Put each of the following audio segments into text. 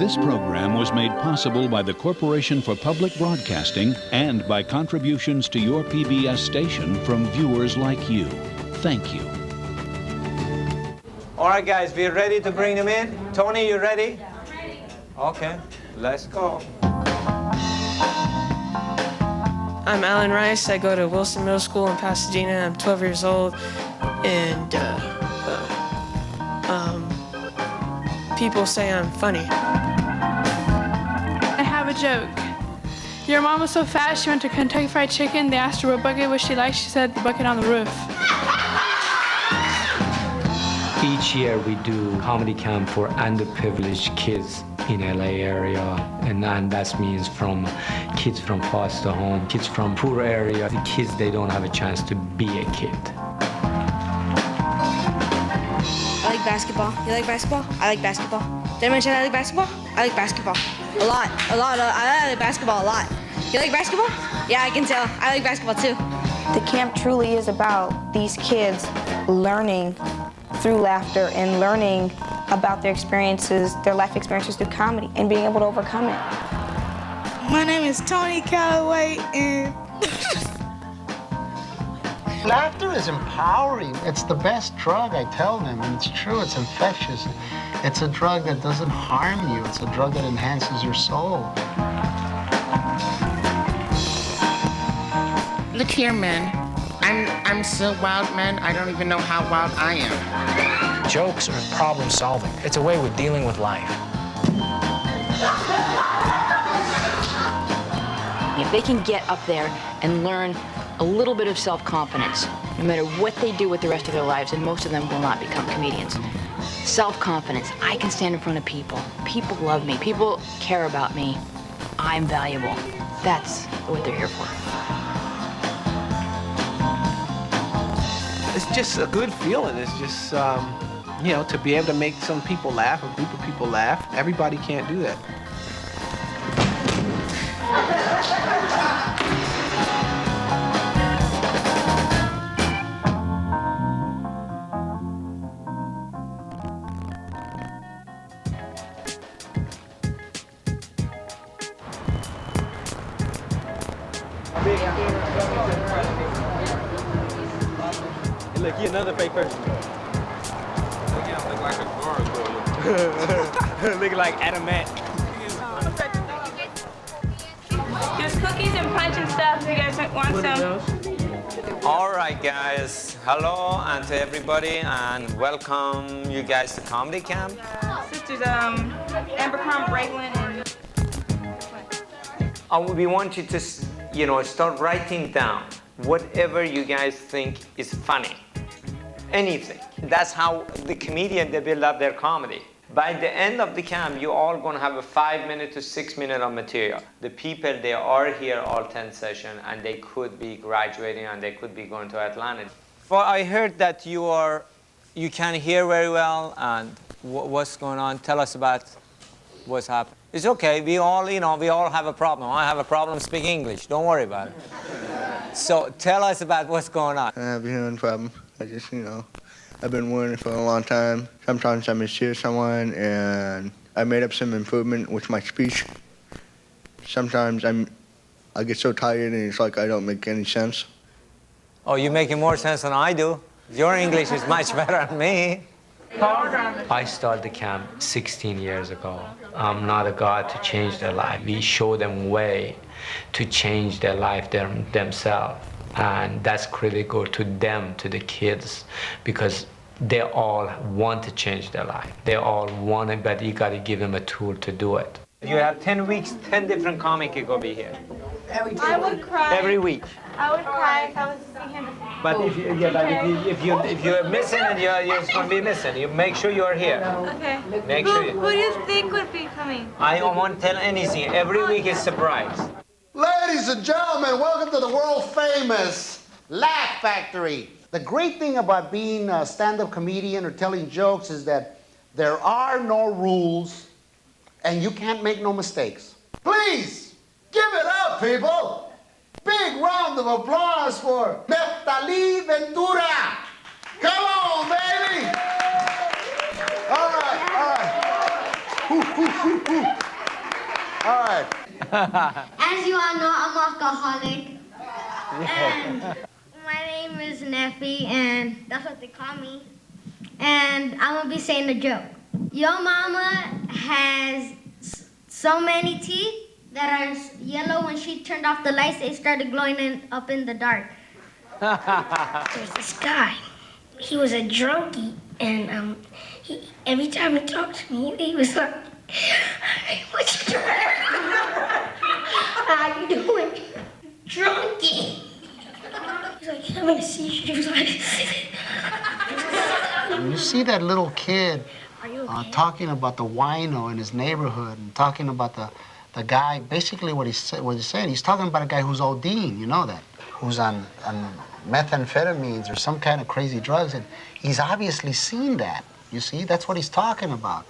This program was made possible by the Corporation for Public Broadcasting and by contributions to your PBS station from viewers like you. Thank you. All right, guys, we're ready to bring them in. Tony, you ready? I'm ready. Okay, let's go. I'm Alan Rice. I go to Wilson Middle School in Pasadena. I'm 12 years old, and people say I'm funny. I have a joke. Your mom was so fat, she went to Kentucky Fried Chicken. They asked her what bucket was she liked. She said the bucket on the roof. Each year we do comedy camp for underprivileged kids in LA area, and that means from kids from foster home, kids from poor area, the kids they don't have a chance to be a kid. I like basketball. You like basketball? I like basketball. Did I mention I like basketball? I like basketball. A lot. I like basketball a lot. You like basketball? Yeah, I can tell. I like basketball too. The camp truly is about these kids learning through laughter and learning about their experiences, their life experiences through comedy and being able to overcome it. My name is Tony Calloway, and laughter is empowering. It's the best drug, I tell them, and it's true, it's infectious. It's a drug that doesn't harm you. It's a drug that enhances your soul. Look here, man. I'm so wild, man. I don't even know how wild I am. Jokes are problem solving. It's a way we're dealing with life. If they can get up there and learn a little bit of self-confidence, no matter what they do with the rest of their lives, and most of them will not become comedians. Self-confidence. I can stand in front of people. People love me. People care about me. I'm valuable. That's what they're here for. It's just a good feeling. It's just, you know, to be able to make some people laugh, a group of people laugh. Everybody can't do that. Look, you another fake person. Look like a gargoyle. Look like adamant. There's cookies and punch and stuff if you guys want some. All right, guys. Hello and to everybody, and welcome you guys to Comedy Camp. Sisters Ambercrombie, Braylon, and We want you to, you know, start writing down whatever you guys think is funny. Anything. That's how the comedian, they build up their comedy. By the end of the camp, you're all going to have a 5-minute to 6-minute of material. The people, they are here all 10 sessions, and they could be graduating, and they could be going to Atlanta. Well, I heard that you can hear very well, and what's going on? Tell us about what's happening. It's okay. We all, you know, we all have a problem. I have a problem speaking English. Don't worry about it. So tell us about what's going on. I have a hearing problem. I just, you know, I've been worrying for a long time. Sometimes I mishear someone, and I made up some improvement with my speech. Sometimes I get so tired, and it's like I don't make any sense. Oh, you're making more sense than I do. Your English is much better than me. I started the camp 16 years ago. I'm not a god to change their life. We show them way to change their life themselves. And that's critical to them, to the kids, because they all want to change their life. They all want it, but you got to give them a tool to do it. You have 10 weeks, 10 different comics are going to be here. I would cry. Every week. I would cry if I was to see him. But if you're missing, and you're going to be missing, you make sure you're here. Okay. Make sure. Who do you think would be coming? I don't want to tell anything. Every week is surprise. Ladies and gentlemen, welcome to the world-famous Laugh Factory. The great thing about being a stand-up comedian or telling jokes is that there are no rules, and you can't make no mistakes. Please, give it up, people! Big round of applause for Neftali Ventura! Come on, baby! All right. All right. As you all know, I'm alcoholic. And my name is Neffy, and that's what they call me. And I'm gonna be saying a joke. Your mama has so many teeth that are yellow. When she turned off the lights, they started glowing up in the dark. There's this guy. He was a drunkie, and every time he talked to me, he was like, "What's you doing? How you doing, drunkie?" He's like having a seizure. He was like. When you see that little kid Are you okay? talking about the wino in his neighborhood and talking about the guy, basically what he's saying, he's talking about a guy who's ODing, you know that, who's on methamphetamines or some kind of crazy drugs, and he's obviously seen that, you see? That's what he's talking about.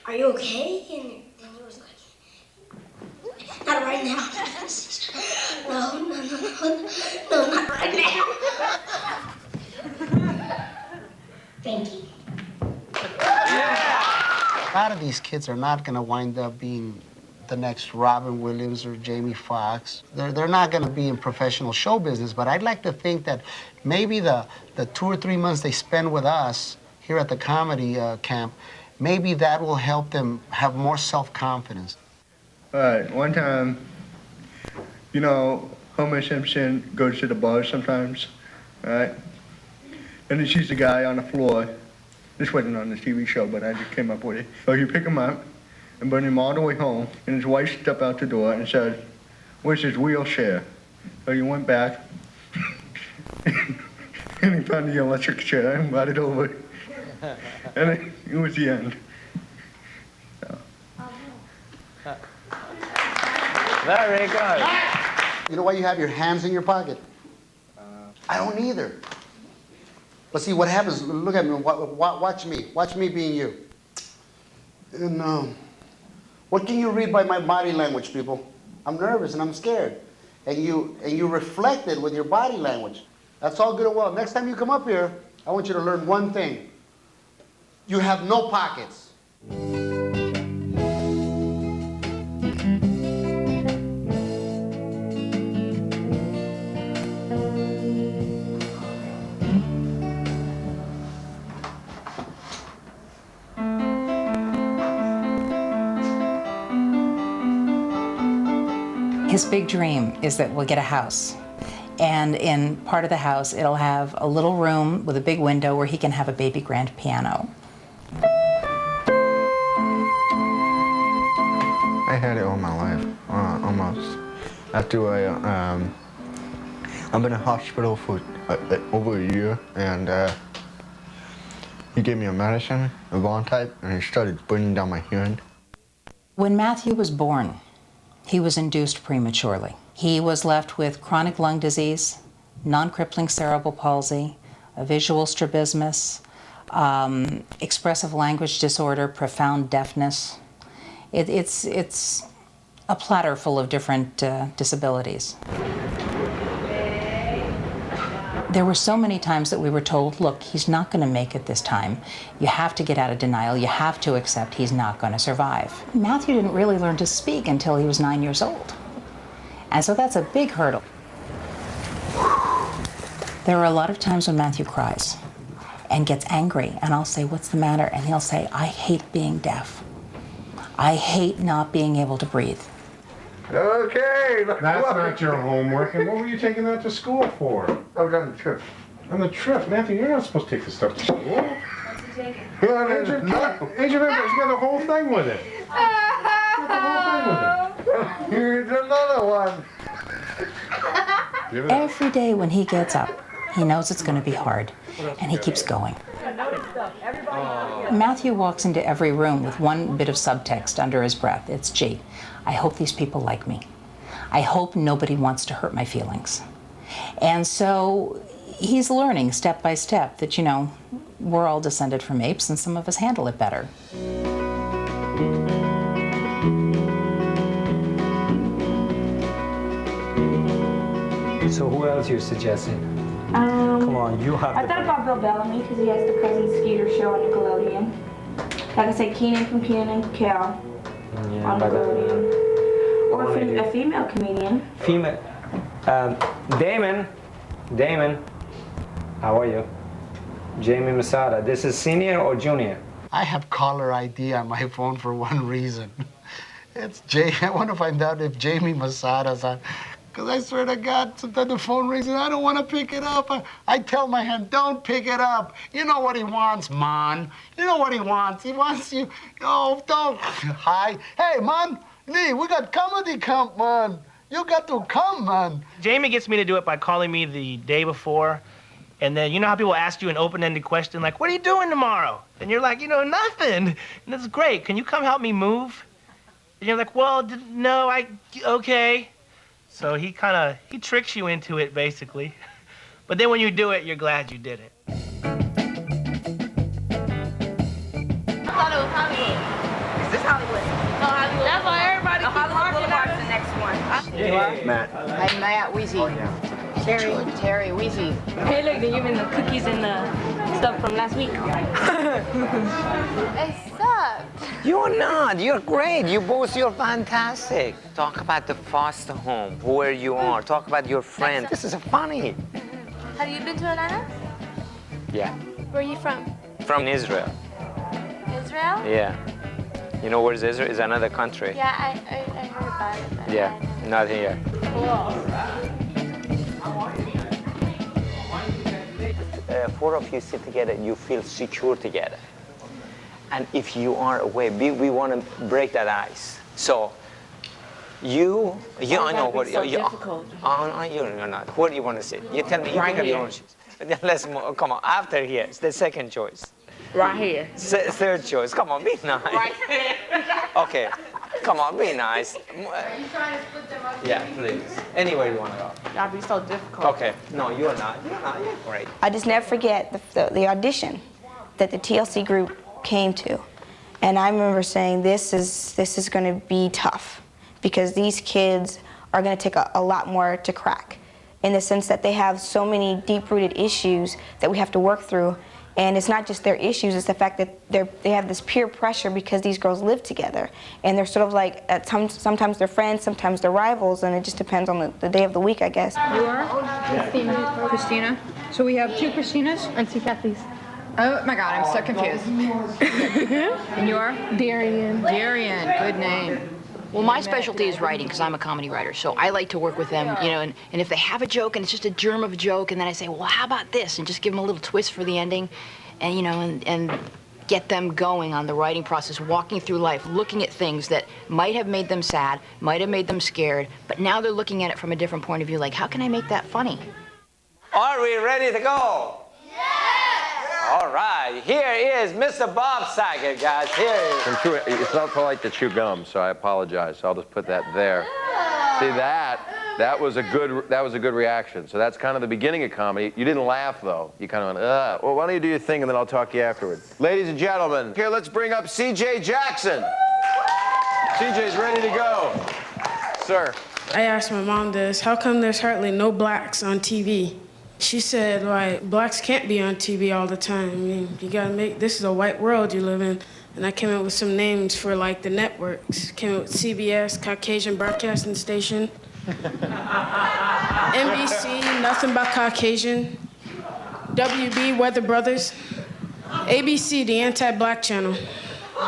Are you okay? And he was like, not right now. No, not right now. Thank you. A lot of these kids are not going to wind up being the next Robin Williams or Jamie Foxx. They're not going to be in professional show business, but I'd like to think that maybe the 2 or 3 months they spend with us here at the comedy camp, maybe that will help them have more self-confidence. All right, one time, you know, Homer Simpson goes to the bar sometimes, right? And he sees the guy on the floor. This wasn't on the TV show, but I just came up with it. So you pick him up and bring him all the way home, and his wife stepped out the door and said, "Where's his wheelchair?" So you went back, and he found the electric chair and brought it over. And it was the end. So. Very good. You know why you have your hands in your pocket? I don't either. But see what happens, look at me, watch me. Watch me being you. And what can you read by my body language, people? I'm nervous and I'm scared. And you reflect it with your body language. That's all good and well. Next time you come up here, I want you to learn one thing. You have no pockets. His big dream is that we'll get a house. And in part of the house, it'll have a little room with a big window where he can have a baby grand piano. I had it all my life, almost. After I'm in a hospital for over a year, and he gave me a medicine, a Von type, and it started burning down my hearing. When Matthew was born, he was induced prematurely. He was left with chronic lung disease, non-crippling cerebral palsy, a visual strabismus, expressive language disorder, profound deafness. It's a platter full of different disabilities. There were so many times that we were told, look, he's not going to make it this time. You have to get out of denial. You have to accept he's not going to survive. Matthew didn't really learn to speak until he was 9 years old. And so that's a big hurdle. There are a lot of times when Matthew cries and gets angry, and I'll say, what's the matter? And he'll say, I hate being deaf. I hate not being able to breathe. Okay. That's not your homework. And what were you taking that to school for? I was on the trip. On the trip? Matthew, you're not supposed to take this stuff to school. Yeah, Agent Members, you got the whole thing with it. You got the whole thing with it. Here's another one. Every day when he gets up, he knows it's going to be hard, and he keeps going. Matthew walks into every room with one bit of subtext under his breath. It's, gee, I hope these people like me. I hope nobody wants to hurt my feelings. And so he's learning step by step that, you know, we're all descended from apes and some of us handle it better. So who else you're suggesting? Come on, you have I thought about Bill Bellamy because he has the Cousin Skeeter show on Nickelodeon. Like I said, Keenan from Keenan and Kel. Yeah, on but Nickelodeon. Or a female comedian. female. Damon, how are you? Jamie Masada. This is senior or junior? I have caller ID on my phone for one reason. It's Jay. I want to find out if Jamie Masada's on. Because I swear to God, sometimes the phone rings and I don't want to pick it up. I tell my hand, don't pick it up. You know what he wants, man. You know what he wants. He wants you. Oh, don't. Hi. Hey, man. Lee, we got comedy camp, man. You got to come, man. Jamie gets me to do it by calling me the day before. And then, you know how people ask you an open-ended question like, what are you doing tomorrow? And you're like, nothing. And it's great. Can you come help me move? And you're like, well, no, okay. So he tricks you into it, basically. But then when you do it, you're glad you did it. I thought it was Hollywood. Is this Hollywood? No, Hollywood. That's why everybody Hollywood Boulevard's the next one. Matt. I'm Matt, Weezy. Terry, Weezy. Hey, look, they're giving the cookies and the stuff from last week. It sucked. You're not. You're great. You're fantastic. Talk about the foster home, where you are. Talk about your friends. This is funny. Have you been to Atlanta? Yeah. Where are you from? From Israel. Israel? Yeah. You know where's Israel? It's another country. Yeah, I heard about it. But Yeah, not here. Four of you sit together, you feel secure together. And if you are away, we want to break that ice. So, I know what you're difficult. You're not. Where do you want to sit? You tell me. You pick up your own shoes. Let's move. Come on. After here, it's the second choice. Right here. Third choice. Come on, be nice. Right here. Okay. Come on, be nice. Are you trying to split them up? Yeah, please. Anywhere you want to go. Y'all be so difficult. Okay. No, you're not. You're great. I just never forget the audition that the TLC group came to. And I remember saying, this is going to be tough because these kids are going to take a lot more to crack in the sense that they have so many deep-rooted issues that we have to work through. And it's not just their issues, it's the fact that they have this peer pressure because these girls live together. And they're sort of like, sometimes they're friends, sometimes they're rivals, and it just depends on the day of the week, I guess. You are? Christina. Christina. So we have two Christinas? And two Kathys. Oh my God, I'm so confused. And you are? Darian. Darian, good name. Well, my specialty is writing because I'm a comedy writer, so I like to work with them, and if they have a joke and it's just a germ of a joke, and then I say, well, how about this, and just give them a little twist for the ending, and and get them going on the writing process, walking through life, looking at things that might have made them sad, might have made them scared, but now they're looking at it from a different point of view, like, how can I make that funny? Are we ready to go? All right, here is Mr. Bob Saget, guys. Here he is. It's not polite to chew gum, so I apologize. So I'll just put that there. See that was a good reaction. So that's kind of the beginning of comedy. You didn't laugh though. You kind of went, well, why don't you do your thing and then I'll talk to you afterward. Ladies and gentlemen, here let's bring up C.J. Jackson. C.J.'s ready to go, sir. I asked my mom this, how come there's hardly no blacks on TV? She said, like, blacks can't be on TV all the time. I mean, you gotta this is a white world you live in. And I came up with some names for, like, the networks. Came up with CBS, Caucasian Broadcasting Station. NBC, Nothing But Caucasian. WB, Weather Brothers. ABC, the anti-black channel. A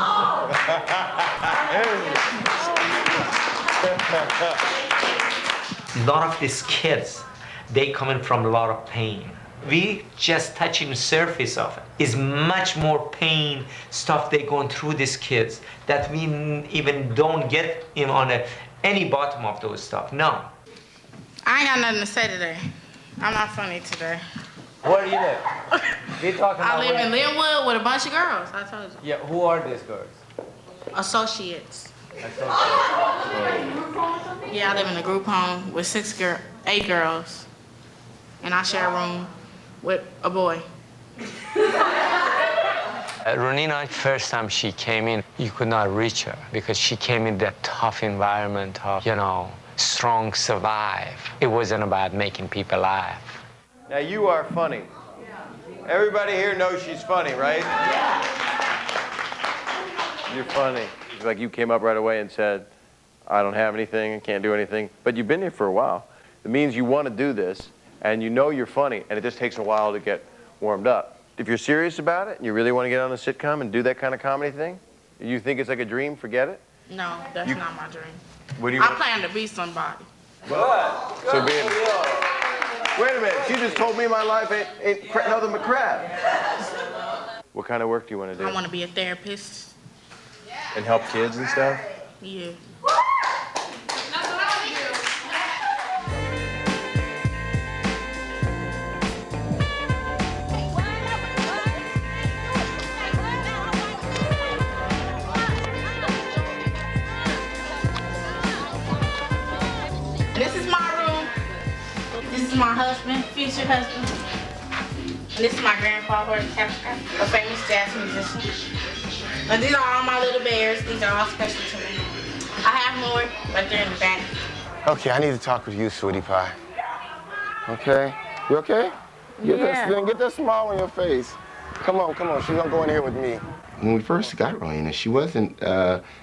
lot of these kids, they coming from a lot of pain. We just touching the surface of it. It's much more pain stuff they going through, these kids, that we even don't get on any bottom of those stuff. No. I ain't got nothing to say today. I'm not funny today. Where do you live? We talking about I live in Linwood with a bunch of girls, I told you. Yeah, who are these girls? Associates. Yeah, I live in a group home with 8 girls. And I share a room with a boy. Ronina, first time she came in, you could not reach her because she came in that tough environment of, strong survive. It wasn't about making people laugh. Now you are funny. Everybody here knows she's funny, right? You're funny. Like you came up right away and said, I don't have anything, I can't do anything. But you've been here for a while. It means you want to do this, and you know you're funny, and it just takes a while to get warmed up. If you're serious about it, and you really want to get on a sitcom and do that kind of comedy thing, you think it's like a dream, forget it? No, that's not my dream. What do you I plan to be somebody. Good. So being... Wait a minute, she just told me my life ain't nothing but crap. What kind of work do you want to do? I want to be a therapist. And help kids and stuff? Yeah. This is my room. This is my husband, future husband. And this is my grandfather, a famous jazz musician. And these are all my little bears. These are all special to me. I have more, but they're in the back. Okay, I need to talk with you, sweetie pie. Okay? You okay? Get that smile on your face. Come on, she's gonna go in here with me. When we first got Rowena, she wasn't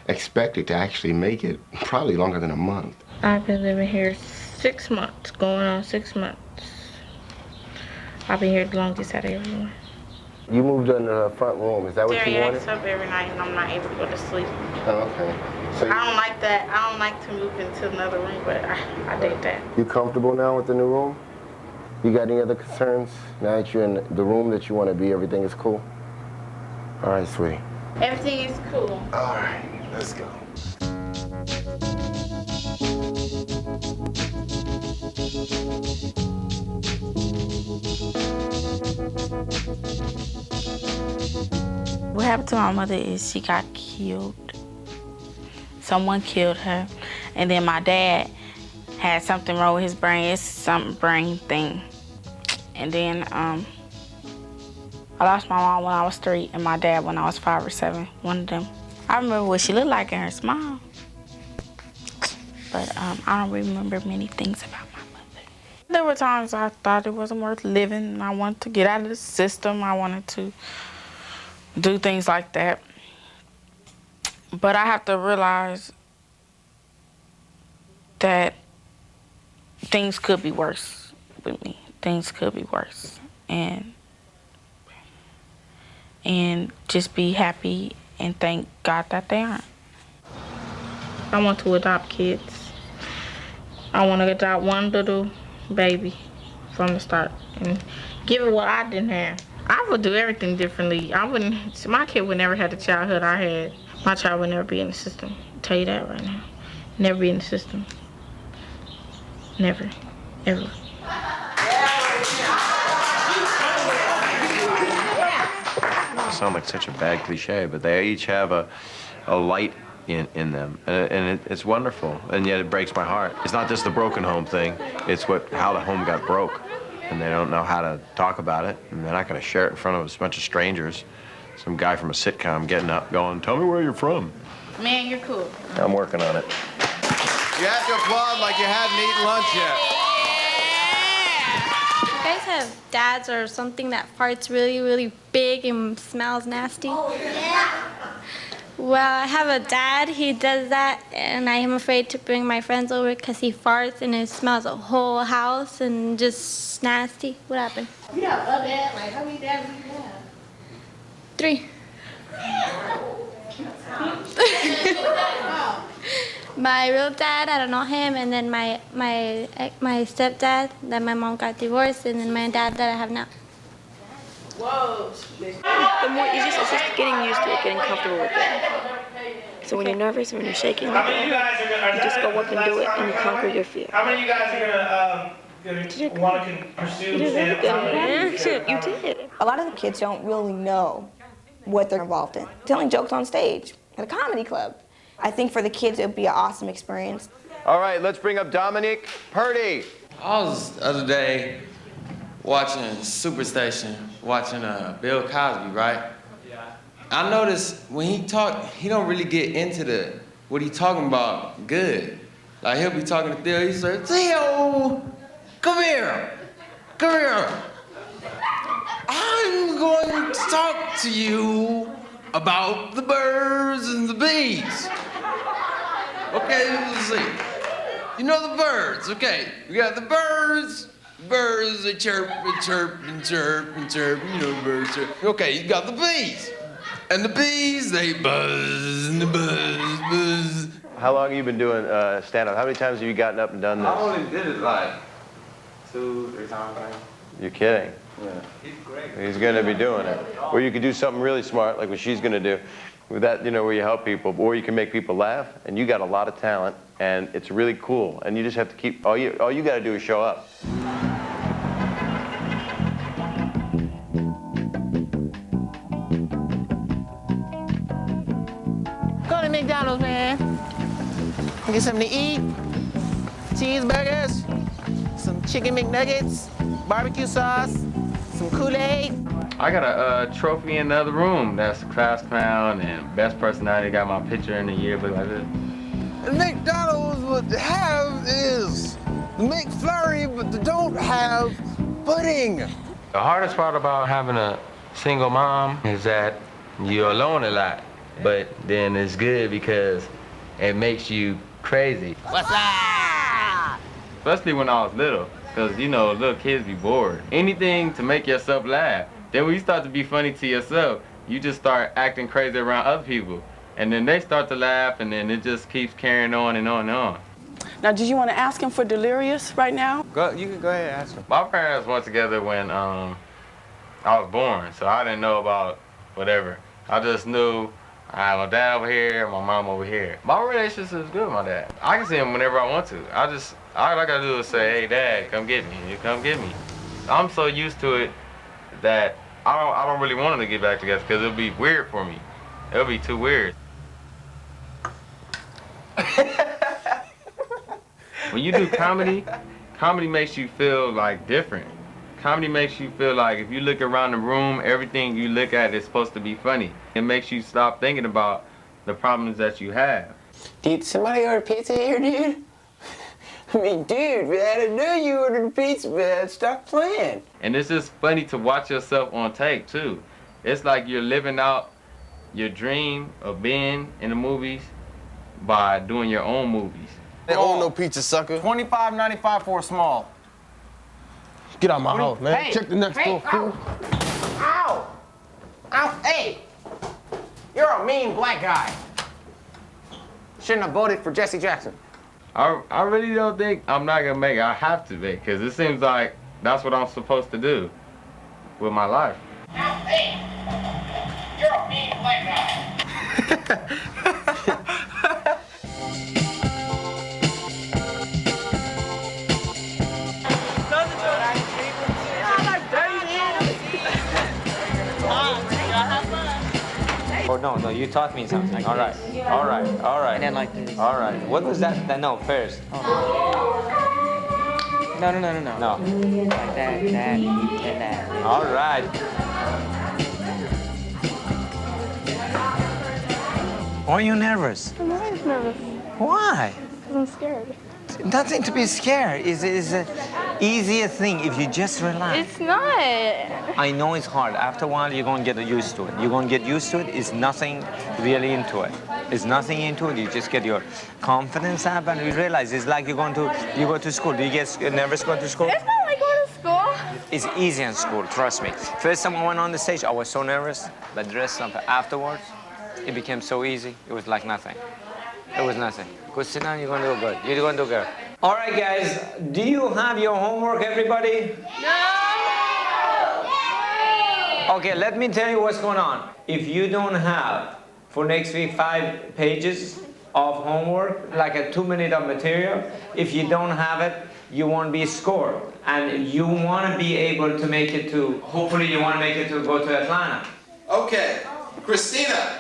expected to actually make it probably longer than a month. I've been living here 6 months, going on 6 months. I've been here the longest out of everyone. You moved into the front room, is that what you wanted? Acts up every night and I'm not able to go to sleep. Oh, okay. So I don't like that. I don't like to move into another room, but I did that. You comfortable now with the new room? You got any other concerns? Now that you're in the room that you want to be, everything is cool? All right, sweetie. Everything is cool. All right, let's go. What happened to my mother is she got killed. Someone killed her. And then my dad had something wrong with his brain. It's some brain thing. And then I lost my mom when I was 3 and my dad when I was 5 or 7, one of them. I remember what she looked like in her smile. But I don't remember many things about my mother. There were times I thought it wasn't worth living and I wanted to get out of the system. I wanted to do things like that. But I have to realize that things could be worse with me. Things could be worse. And just be happy and thank God that they aren't. I want to adopt kids. I want to adopt one little baby from the start and give it what I didn't have. I would do everything differently. My kid would never have the childhood I had. My child would never be in the system. I'll tell you that right now. Never be in the system. Never, ever. Sound like such a bad cliche, but they each have a light in them, and it's wonderful, and yet it breaks my heart. It's not just the broken home thing, it's how the home got broke, and they don't know how to talk about it, and they're not going to share it in front of a bunch of strangers. Some guy from a sitcom getting up going, tell me where you're from. Man, you're cool. I'm working on it. You have to applaud like you hadn't eaten lunch yet. You guys have dads or something that farts really, really big and smells nasty? Oh, yeah. Well, I have a dad, he does that, and I am afraid to bring my friends over because he farts and it smells a whole house and just nasty. What happened? You have a dad? Like, how many dads do you have? 3. My real dad, I don't know him, and then my stepdad, that my mom got divorced, and then my dad that I have now. Whoa. The more it's just getting used to it, getting comfortable with it. So when you're nervous and when you're shaking, you just go up and do it, and you conquer your fear. How many of you guys are gonna want to pursue stand-up? You did. A lot of the kids don't really know what they're involved in. Telling jokes on stage at a comedy club. I think for the kids it would be an awesome experience. All right, let's bring up Dominique Purdy. I was the other day watching Superstation, watching Bill Cosby, right? Yeah. I noticed when he talk, he don't really get into what he talking about good. Like he'll be talking to Theo, he's like, Theo, come here. I'm going to talk to you about the birds and the bees. Okay, let's see. You know the birds, okay. We got the birds. Birds, they chirp and chirp and chirp and chirp. You know birds chirp. Okay, you got the bees. And the bees, they buzz and buzz, buzz. How long have you been doing stand-up? How many times have you gotten up and done this? I only did it like 2-3 times. You're kidding. Yeah. He's great. He's going to be doing it. Or you could do something really smart, like what she's going to do, with that, you know, where you help people, or you can make people laugh, and you got a lot of talent, and it's really cool. And you just have to keep, all you got to do is show up. Go to McDonald's, man. Get something to eat. Cheeseburgers, some chicken McNuggets, barbecue sauce, some Kool-Aid. I got a trophy in the other room. That's class clown and best personality. Got my picture in the yearbook like this. McDonald's, what they have is the McFlurry, but they don't have pudding. The hardest part about having a single mom is that you're alone a lot. But then it's good because it makes you crazy. What's up? Especially when I was little, because, you know, little kids be bored. Anything to make yourself laugh. Then when you start to be funny to yourself, you just start acting crazy around other people. And then they start to laugh, and then it just keeps carrying on and on and on. Now, did you want to ask him for Delirious right now? You can go ahead and ask him. My parents went together when I was born, so I didn't know about whatever. I just knew I have my dad over here, my mom over here. My relationship is good with my dad. I can see him whenever I want to. All I gotta do is say, hey, Dad, come get me. You come get me. I'm so used to it that I don't really want them to get back together because it'll be weird for me. It'll be too weird. When you do comedy, comedy makes you feel like different. Comedy makes you feel like if you look around the room, everything you look at is supposed to be funny. It makes you stop thinking about the problems that you have. Did somebody order pizza here, dude? I mean, dude, man, I didn't know you ordered pizza, man. Stop playing. And it's just funny to watch yourself on tape, too. It's like you're living out your dream of being in the movies by doing your own movies. They own no pizza, sucker. $25.95 for a small. Get out of my house, man. Check the next door, fool. Ow! Ow! Hey! You're a mean black guy. Shouldn't have voted for Jesse Jackson. I really don't think I'm not gonna make it. I have to be, because it seems like that's what I'm supposed to do with my life. Ow! Hey! You're a mean black guy. Oh, no, you taught me something. All right. And then like this. All right. What was that? No, first. No. No. Like that, and that. All right. Why are you nervous? I'm always nervous. Why? Because I'm scared. Nothing to be scared. It's an easier thing if you just relax. It's not. I know it's hard. After a while, you're going to get used to it. You're going to get used to it. It's nothing really into it. It's nothing into it. You just get your confidence up and you realize it's like you go to school. Do you get nervous going to school? It's not like going to school. It's easy in school, trust me. First time I went on the stage, I was so nervous, but the rest of it afterwards, it became so easy. It was like nothing. It was nothing. Go sit down, you're going to do good. You're going to do good. All right, guys, do you have your homework, everybody? No! Okay, let me tell you what's going on. If you don't have, for next week, 5 pages of homework, like a 2-minute of material, if you don't have it, you won't be scored. And you want to be able to make it to, hopefully you want to make it to go to Atlanta. Okay, Christina.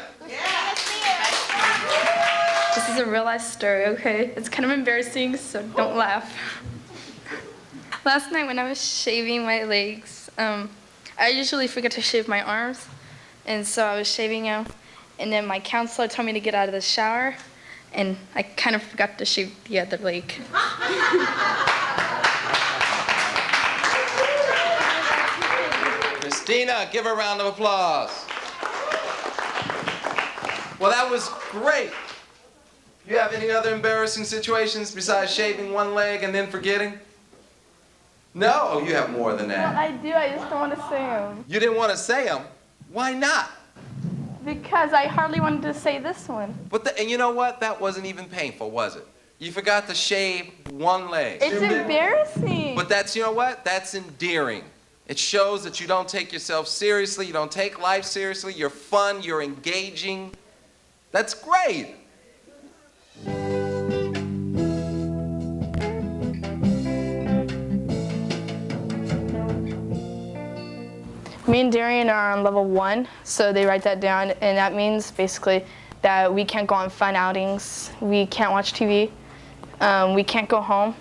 This is a real life story, okay? It's kind of embarrassing, so don't laugh. Last night when I was shaving my legs, I usually forget to shave my arms, and so I was shaving them, and then my counselor told me to get out of the shower, and I kind of forgot to shave the other leg. Christina, give her a round of applause. Well, that was great. You have any other embarrassing situations besides shaving one leg and then forgetting? No? Oh, you have more than that. Well, I do. I just don't want to say them. You didn't want to say them. Why not? Because I hardly wanted to say this one. And you know what? That wasn't even painful, was it? You forgot to shave one leg. It's embarrassing. But that's, you know what? That's endearing. It shows that you don't take yourself seriously, you don't take life seriously, you're fun, you're engaging. That's great. Me and Darian are on level 1, so they write that down, and that means basically that we can't go on fun outings, we can't watch TV, we can't go home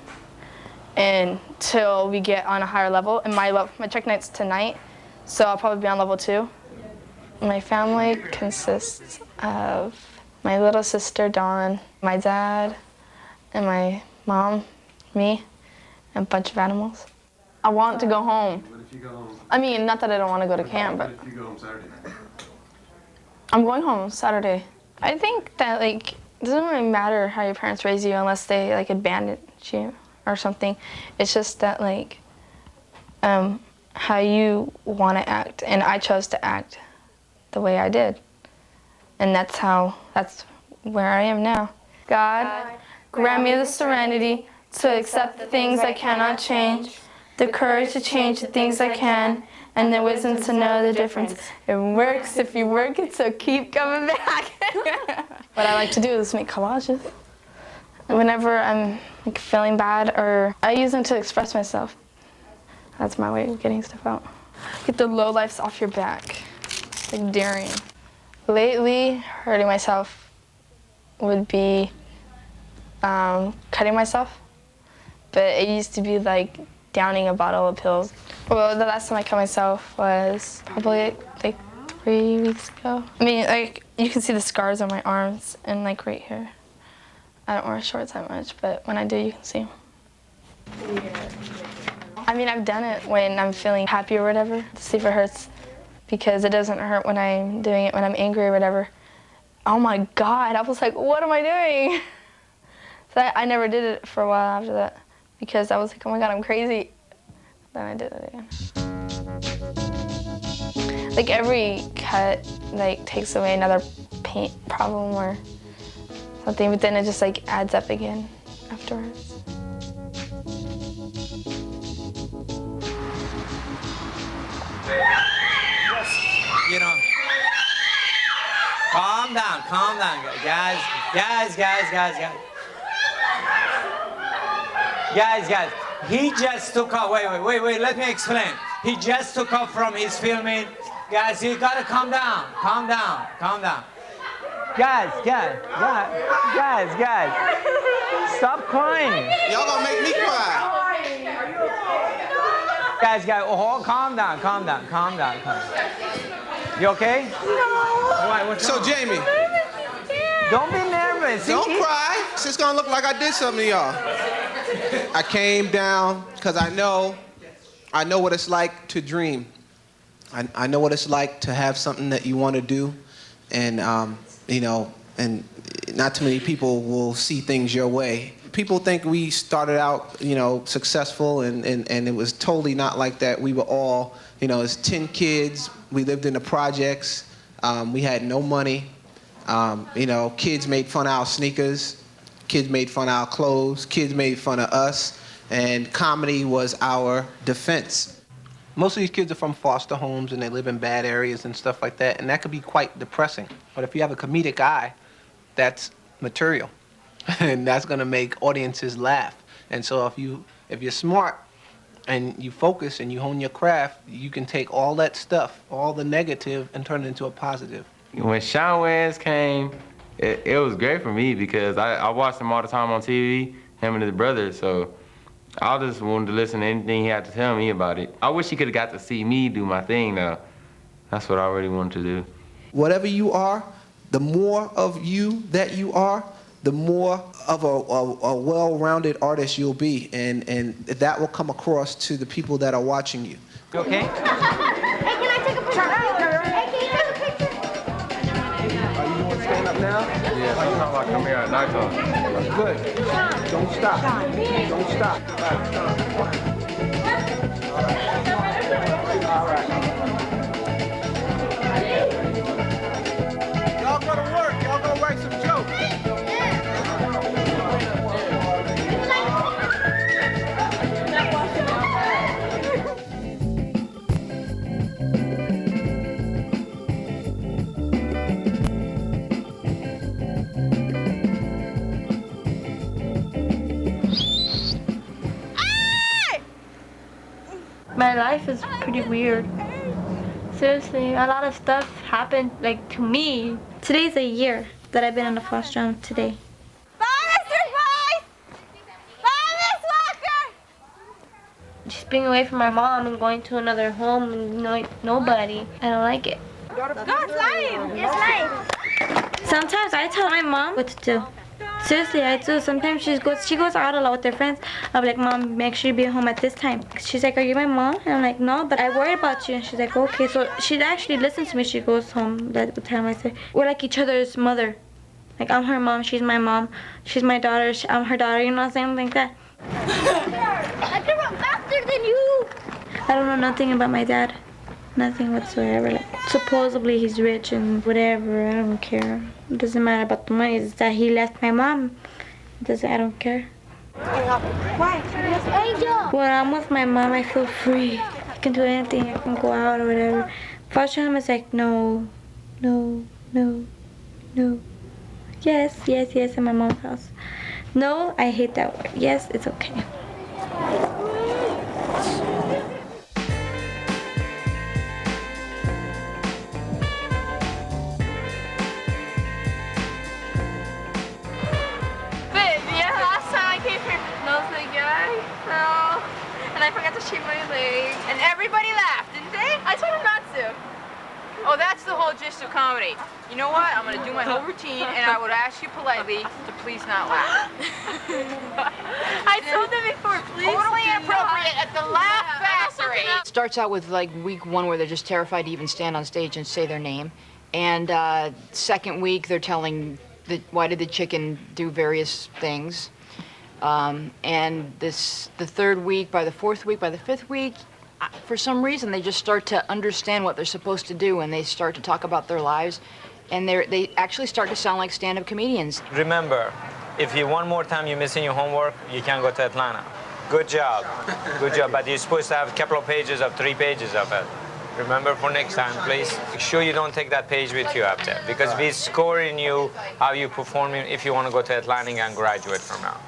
until we get on a higher level. And my check night's tonight, so I'll probably be on level 2. My family consists of my little sister Dawn, my dad, and my mom, me, and a bunch of animals. I want to go home. What if you go home? I mean, not that I don't want to go to camp, but What if you go home Saturday? I'm going home Saturday. I think that, like, it doesn't really matter how your parents raise you unless they, like, abandon you or something. It's just that, like, how you want to act. And I chose to act the way I did. And that's where I am now. God, grant me the serenity to accept the things I cannot change, the courage to change the things I can, and the wisdom to know the difference. It works if you work it, so keep coming back. What I like to do is make collages. Whenever I'm, like, feeling bad, or I use them to express myself. That's my way of getting stuff out. Get the lowlifes off your back, like Darian. Lately, hurting myself would be cutting myself, but it used to be like downing a bottle of pills. Well, the last time I cut myself was probably like 3 weeks ago. I mean, like, you can see the scars on my arms and, like, right here. I don't wear shorts that much, but when I do, you can see them. I mean, I've done it when I'm feeling happy or whatever, to see if it hurts, because it doesn't hurt when I'm doing it when I'm angry or whatever. Oh my God, I was like, what am I doing? So I never did it for a while after that, because I was like, oh my God, I'm crazy. Then I did it again. Like, every cut, like, takes away another pain problem or something, but then it just, like, adds up again afterwards. You know, calm down, guys. He just took off, wait, let me explain. He just took off from his filming. Guys, you gotta calm down. Guys. Stop crying. Y'all gonna make me cry. Guys, calm down. You okay? No. What's So, wrong? Jamie. Don't be nervous. Don't cry. It's just gonna look like I did something to y'all. I came down because I know what it's like to dream. I know what it's like to have something that you want to do, and you know, and not too many people will see things your way. People think we started out, you know, successful, and it was totally not like that. We were all, you know, it's 10 kids. We lived in the projects. We had no money. You know, kids made fun of our sneakers. Kids made fun of our clothes. Kids made fun of us. And comedy was our defense. Most of these kids are from foster homes, and they live in bad areas and stuff like that, and that could be quite depressing. But if you have a comedic eye, that's material. And that's gonna make audiences laugh. And so if you're smart and you focus and you hone your craft, you can take all that stuff, all the negative, and turn it into a positive. When Shawn Wayans came, it was great for me because I watched him all the time on TV, him and his brother, so I just wanted to listen to anything he had to tell me about it. I wish he could have got to see me do my thing, though. That's what I really wanted to do. Whatever you are, the more of you that you are, the more of a well-rounded artist you'll be, and that will come across to the people that are watching you. Okay? Hey, can I take a picture? Hey, can you take a picture? Are you doing stand-up Nice talk. Good. Don't stop. Don't stop. All right. Y'all go to work. Y'all go write some jokes. My life is pretty weird. Seriously, a lot of stuff happened, like, to me. Today's a year that I've been in the foster home today. Just being away from my mom and going to another home and nobody. I don't like it. Go slide. It's life. Sometimes I tell my mom what to do. Seriously, I do. Sometimes she goes out a lot with her friends. I'm like, Mom, make sure you be home at this time. She's like, are you my mom? And I'm like, no, but I worry about you. And she's like, okay. So she actually listens to me. She goes home that time I say, we're like each other's mother. Like, I'm her mom, she's my mom. She's my daughter, I'm her daughter, you know what I'm saying? Like that. I can run faster than you. I don't know nothing about my dad. Nothing whatsoever. Like, supposedly he's rich and whatever. I don't care. It doesn't matter about the money. It's that he left my mom. I don't care. Why? Angel. When I'm with my mom, I feel free. I can do anything. I can go out or whatever. Foster home is like, no, no, no, no. Yes, yes, yes, in my mom's house. No, I hate that word. Yes, it's okay. And I forgot to shave my leg. And everybody laughed, didn't they? I told them not to. Oh, that's the whole gist of comedy. You know what? I'm gonna do my whole routine, and I would ask you politely to please not laugh. I told them before, please. Totally inappropriate at the Laugh Factory. It starts out with like week 1 where they're just terrified to even stand on stage and say their name. And second week they're telling why did the chicken do various things. And the third week, by the fourth week, by the fifth week, for some reason they just start to understand what they're supposed to do, and they start to talk about their lives, and they actually start to sound like stand-up comedians. Remember, if you one more time you're missing your homework, you can't go to Atlanta. Good job. Good job. But you're supposed to have a couple of pages of 3 pages of it. Remember for next time, please. Make sure you don't take that page with you up there, because we're scoring you how you performing if you want to go to Atlanta and graduate from now.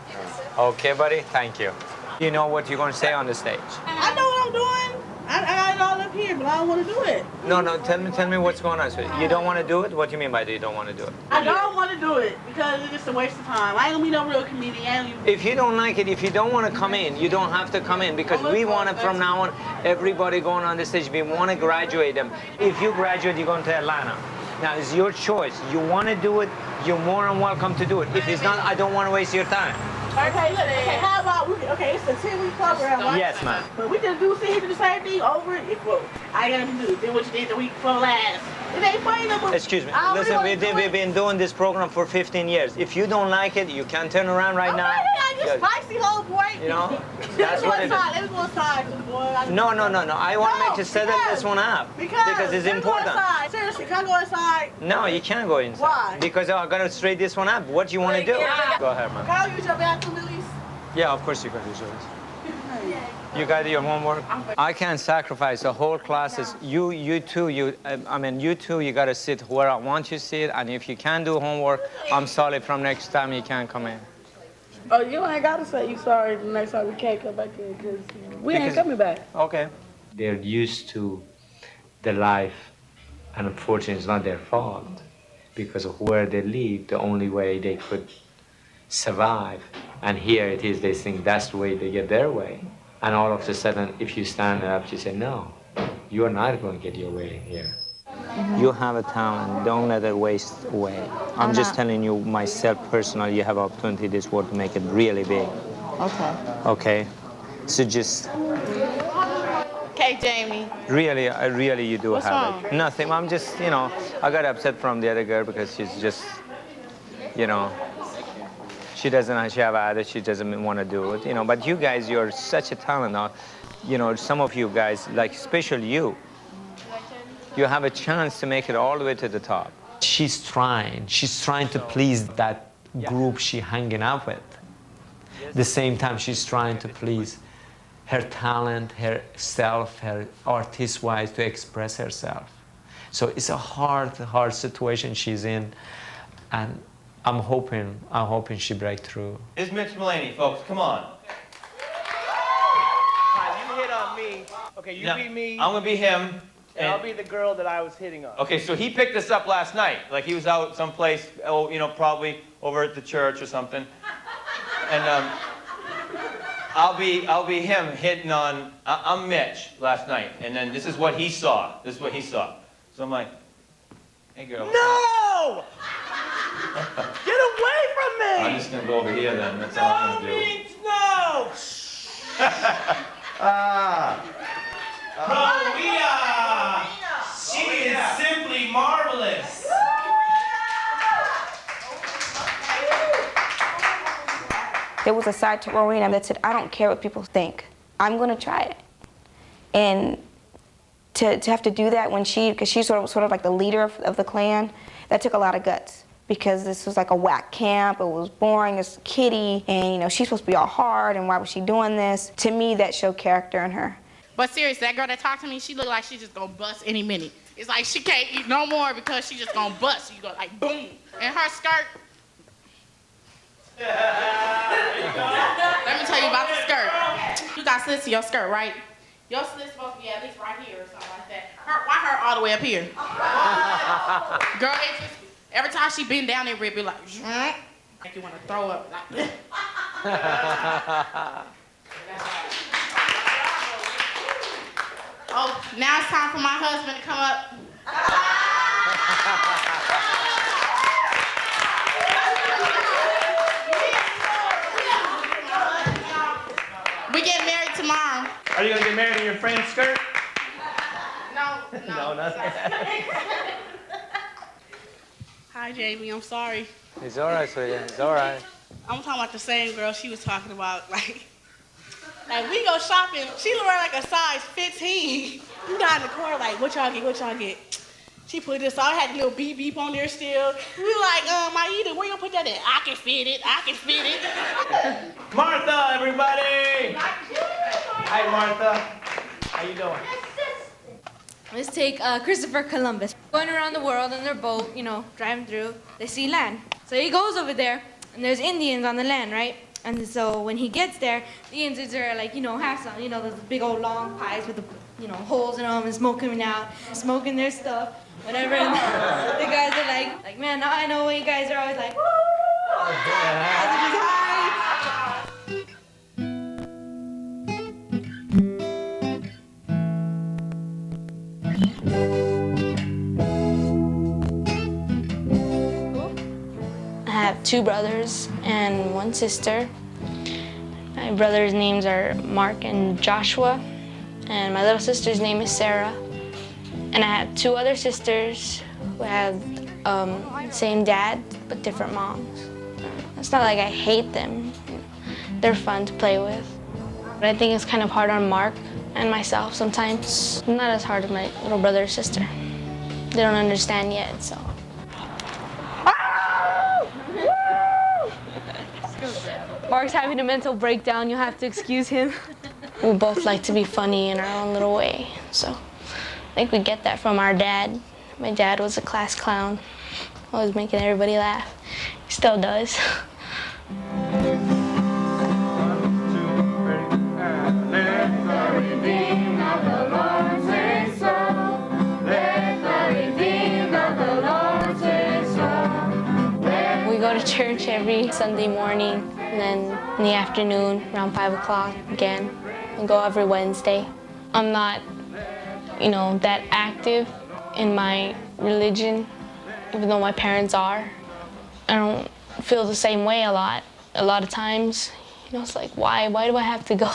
Okay, buddy? Thank you. You know what you're going to say on the stage. I know what I'm doing. I got it all up here, but I don't want to do it. No, tell me what's going on. So you don't want to do it? What do you mean by you don't want to do it? I don't want to do it because it's just a waste of time. I ain't gonna be no real comedian. If you don't like it, if you don't want to come in, you don't have to come in, because we want to, from now on, everybody going on the stage, we want to graduate them. If you graduate, you're going to Atlanta. Now, it's your choice. You want to do it, you're more than welcome to do it. If it's not, I don't want to waste your time. Okay, look, okay, how about okay, it's a 10-week program, right? Yes, ma'am. But we just do sit here do the same thing over it. Well, I gotta do what you did the week before last. It ain't funny no more. Excuse me. Listen, we've been doing this program for 15 years. If you don't like it, you can turn around right now. I just spicy whole boy. You know, that's what it is. Let me go inside, boy. No. I want to make you set this one up because it's important. Seriously, can I go inside? No, you can't go inside. Why? Because I got to straighten this one up. What do you want to do? Go ahead, man. Can I use your bathroom at least? Yeah, of course you can use yours. You got your homework? I can't sacrifice the whole classes. You two, you got to sit where I want you to sit, and if you can't do homework, I'm sorry, from next time you can't come in. Oh, you ain't got to say you sorry the next time we can't come back in, because we ain't coming back. Okay. They're used to the life, and unfortunately it's not their fault, because of where they live, the only way they could survive. And here it is, they think that's the way they get their way. And all of a sudden, if you stand up, you say, no, you're not going to get your way here. You have a talent, don't let it waste away. I'm just telling you myself personally, you have opportunity this world to make it really big. Okay. Okay? So just... Okay, Jamie. Really you do What's have wrong? it. Nothing, I'm just, I got upset from the other girl because she's just, she have attitude, she doesn't want to do it, you know. But you guys, you're such a talent now. You know, some of you guys, like especially you have a chance to make it all the way to the top. She's trying to please that group she hanging out with. At the same time, she's trying to please her talent, herself, her artist-wise to express herself. So it's a hard situation she's in, and I'm hoping she break through. It's Mitch Mulaney, folks. Come on. You hit on me. Okay, you be me. I'm gonna be him. And I'll be the girl that I was hitting on. Okay, so he picked this up last night. Like he was out someplace, oh, you know, probably over at the church or something. And I'll be him hitting on. I'm Mitch last night, and then this is what he saw. This is what he saw. So I'm like, hey girl. No! Get away from me! I'm just gonna go over here then. That's all I'm gonna do. No! Rowena! She is simply marvelous. There was a side to Rowena that said, I don't care what people think. I'm going to try it. And to have to do that when because she's sort of like the leader of the clan, that took a lot of guts. Because this was like a whack camp, it was boring, it's kiddie, and you know, she's supposed to be all hard, and why was she doing this? To me, that showed character in her. But seriously, that girl that talked to me, she looked like she just gonna bust any minute. It's like she can't eat no more because she just gonna bust. You go like boom. And her skirt. Let me tell you about the skirt. You got slits in your skirt, right? Your slit's supposed to be at least right here or something like that. Why her all the way up here? Girl, it just, every time she bend down, it would be like, make you want to throw up. Like, oh, now it's time for my husband to come up. We get married tomorrow. Are you gonna get married in your friend's skirt? No, nothing. Hi, Jamie. I'm sorry. It's all right, sweetie. It's all right. I'm talking about the same girl she was talking about. Like we go shopping. She wear like a size 15. You got in the corner like, what y'all get? What y'all get? She put this on. I had a little beep beep on there still. We like, Maida, where you gonna put that in? I can fit it. I can fit it. Martha, everybody. Hi, Martha. How you doing? Let's take Christopher Columbus. Going around the world in their boat, you know, driving through, they see land. So he goes over there, and there's Indians on the land, right? And so when he gets there, the Indians are like, you know, have some, you know, those big old long pipes with the, you know, holes in them and smoke coming out, smoking their stuff, whatever. And the guys are like, man, now I know why you guys are always like, woo! I have two brothers and one sister. My brothers' names are Mark and Joshua, and my little sister's name is Sarah. And I have two other sisters who have the same dad, but different moms. It's not like I hate them. They're fun to play with. But I think it's kind of hard on Mark and myself sometimes. Not as hard as my little brother or sister. They don't understand yet, so. Mark's having a mental breakdown. You'll have to excuse him. We both like to be funny in our own little way, so I think we get that from our dad. My dad was a class clown, always making everybody laugh. He still does. We go to church every Sunday morning, and then in the afternoon, around 5 o'clock again. We go every Wednesday. I'm not, you know, that active in my religion, even though my parents are. I don't feel the same way a lot of times. You know, it's like, why do I have to go?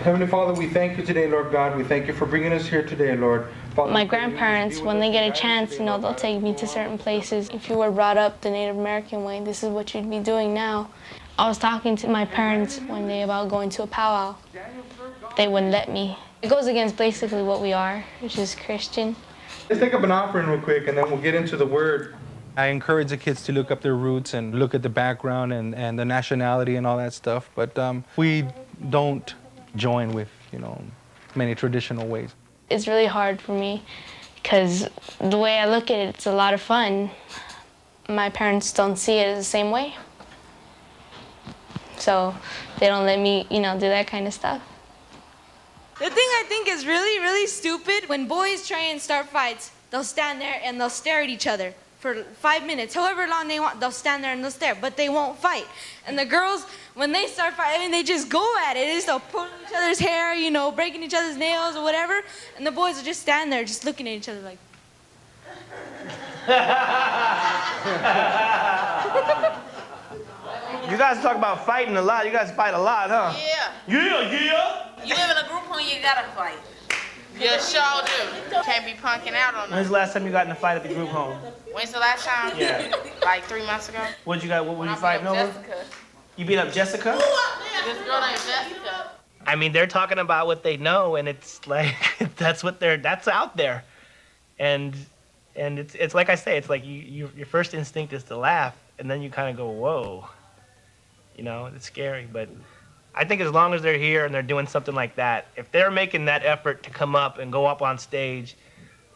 Heavenly Father, we thank you today, Lord God. We thank you for bringing us here today, Lord. My grandparents, when they get a chance, you know, they'll take me to certain places. If you were brought up the Native American way, this is what you'd be doing now. I was talking to my parents one day about going to a powwow. They wouldn't let me. It goes against basically what we are, which is Christian. Let's take up an offering real quick, and then we'll get into the word. I encourage the kids to look up their roots and look at the background and the nationality and all that stuff, but we don't join with, you know, many traditional ways. It's really hard for me because the way I look at it, it's a lot of fun. My parents don't see it the same way. So they don't let me, you know, do that kind of stuff. The thing I think is really, really stupid, when boys try and start fights, they'll stand there and they'll stare at each other for 5 minutes, however long they want. They'll stand there and they'll stare, but they won't fight. And the girls, when they start fighting, they just go at it. They just start pulling each other's hair, you know, breaking each other's nails or whatever. And the boys will just stand there, just looking at each other like. You guys talk about fighting a lot. You guys fight a lot, huh? Yeah. Yeah. You live in a group home, you gotta fight. Yeah, sure do. Can't be punking out on When's us. the last time you got in a fight at the group home? When's the last time? Yeah. Like 3 months ago. What were you fighting over? Jessica. You beat up Jessica? This girl named Jessica. I mean, they're talking about what they know, and it's like that's out there, and it's like I say, it's like your first instinct is to laugh, and then you kind of go, whoa, you know, it's scary. But I think as long as they're here and they're doing something like that, if they're making that effort to come up and go up on stage,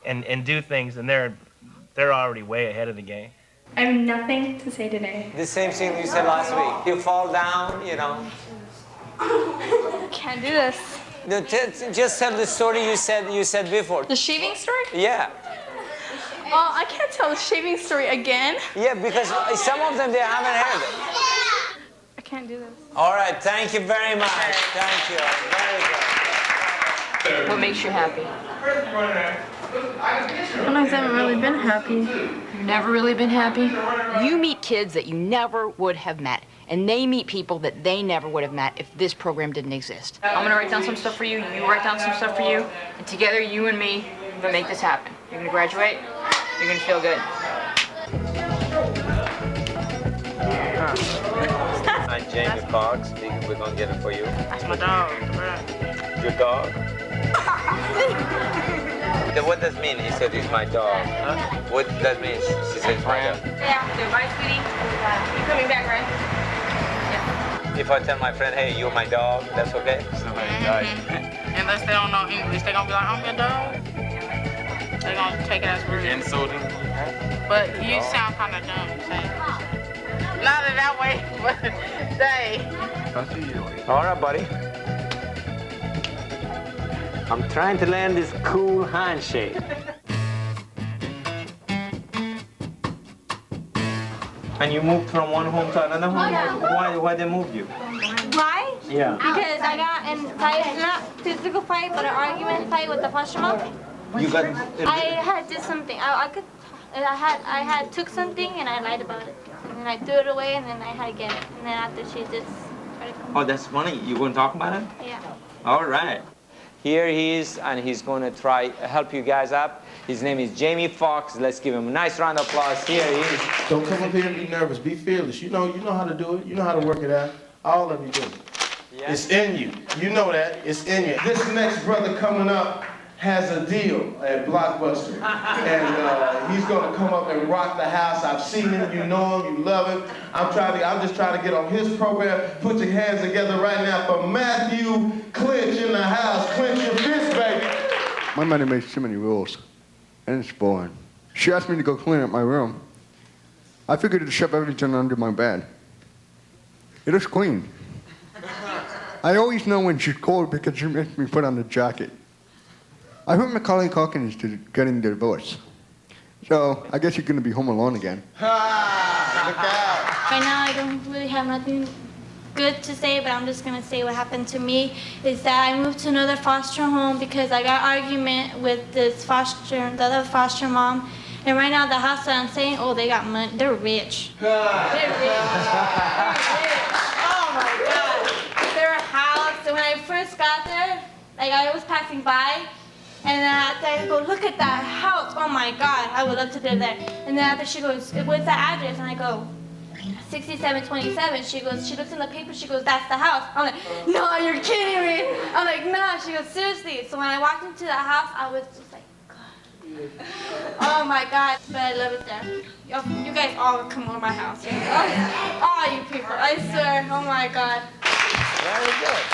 and do things, then they're already way ahead of the game. I have nothing to say today. The same thing you said last week. You fall down, you know. Can't do this. No, just tell the story you said before. The shaving story? Yeah. Oh, I can't tell the shaving story again. Yeah, because some of them they haven't heard it. I can't do this. All right, thank you very much. Thank you. Very good. What makes you happy? Sometimes I haven't really been happy. You've never really been happy? You meet kids that you never would have met, and they meet people that they never would have met if this program didn't exist. I'm gonna write down some stuff for you, you write down some stuff for you, and together, you and me, we're gonna make this happen. You're gonna graduate, you're gonna feel good. I'm Jamie Foxx. We're gonna get it for you. That's my dog, bro. Your dog? What does it mean? He said he's my dog. Huh? What does that mean? She said it's my dog. Yeah, bye, sweetie. You coming back, right? If I tell my friend, hey, you're my dog, that's okay? Unless they don't know English, they're gonna be like, I'm your dog. They're gonna take it as rude. Insulting. But you sound kind of dumb, say. Not in that way, but say. All right, buddy. I'm trying to land this cool handshake. And you moved from one home to another home? Why they moved you? Why? Yeah. Because I got in fight, not physical fight, but an argument fight with the foster mom. You got. I had did something. I had took something and I lied about it, and then I threw it away, and then I had to get it, and then after she just tried to come. Oh, that's funny. You gonna talk about it? Yeah. All right. Here he is, and he's going to try help you guys up. His name is Jamie Foxx. Let's give him a nice round of applause. Here he is. Don't come up here and be nervous. Be fearless. You know how to do it. You know how to work it out. All of you do. It's in you. You know that. It's in you. This next brother coming up has a deal at Blockbuster. And he's going to come up and rock the house. I've seen him. You know him. You love him. I'm just trying to get on his program. Put your hands together right now for Matthew Clinch in the house. Clinch your fist, baby. My mother makes too many rules, and it's boring. She asked me to go clean up my room. I figured to shove everything under my bed. It is clean. I always know when she's cold because she makes me put on the jacket. I heard Macaulay Culkin is getting divorced. So I guess you're going to be home alone again. Right now, I don't really have nothing good to say, but I'm just gonna say what happened to me is that I moved to another foster home because I got an argument with the other foster mom. And right now, the house that I'm saying, oh, they got money. They're rich. They're rich. Oh my God. Their house. And when I first got there, like I was passing by, And then after I go, look at that house. Oh my God, I would love to live there. And then after she goes, what's that address? And I go, 6727. She goes, she looks in the paper, she goes, that's the house. I'm like, no, you're kidding me. I'm like, no. She goes, seriously. So when I walked into the house, I was just like, God. Oh my God, but I love it there. You guys all come over my house. All you people, I swear, oh my God. Very good.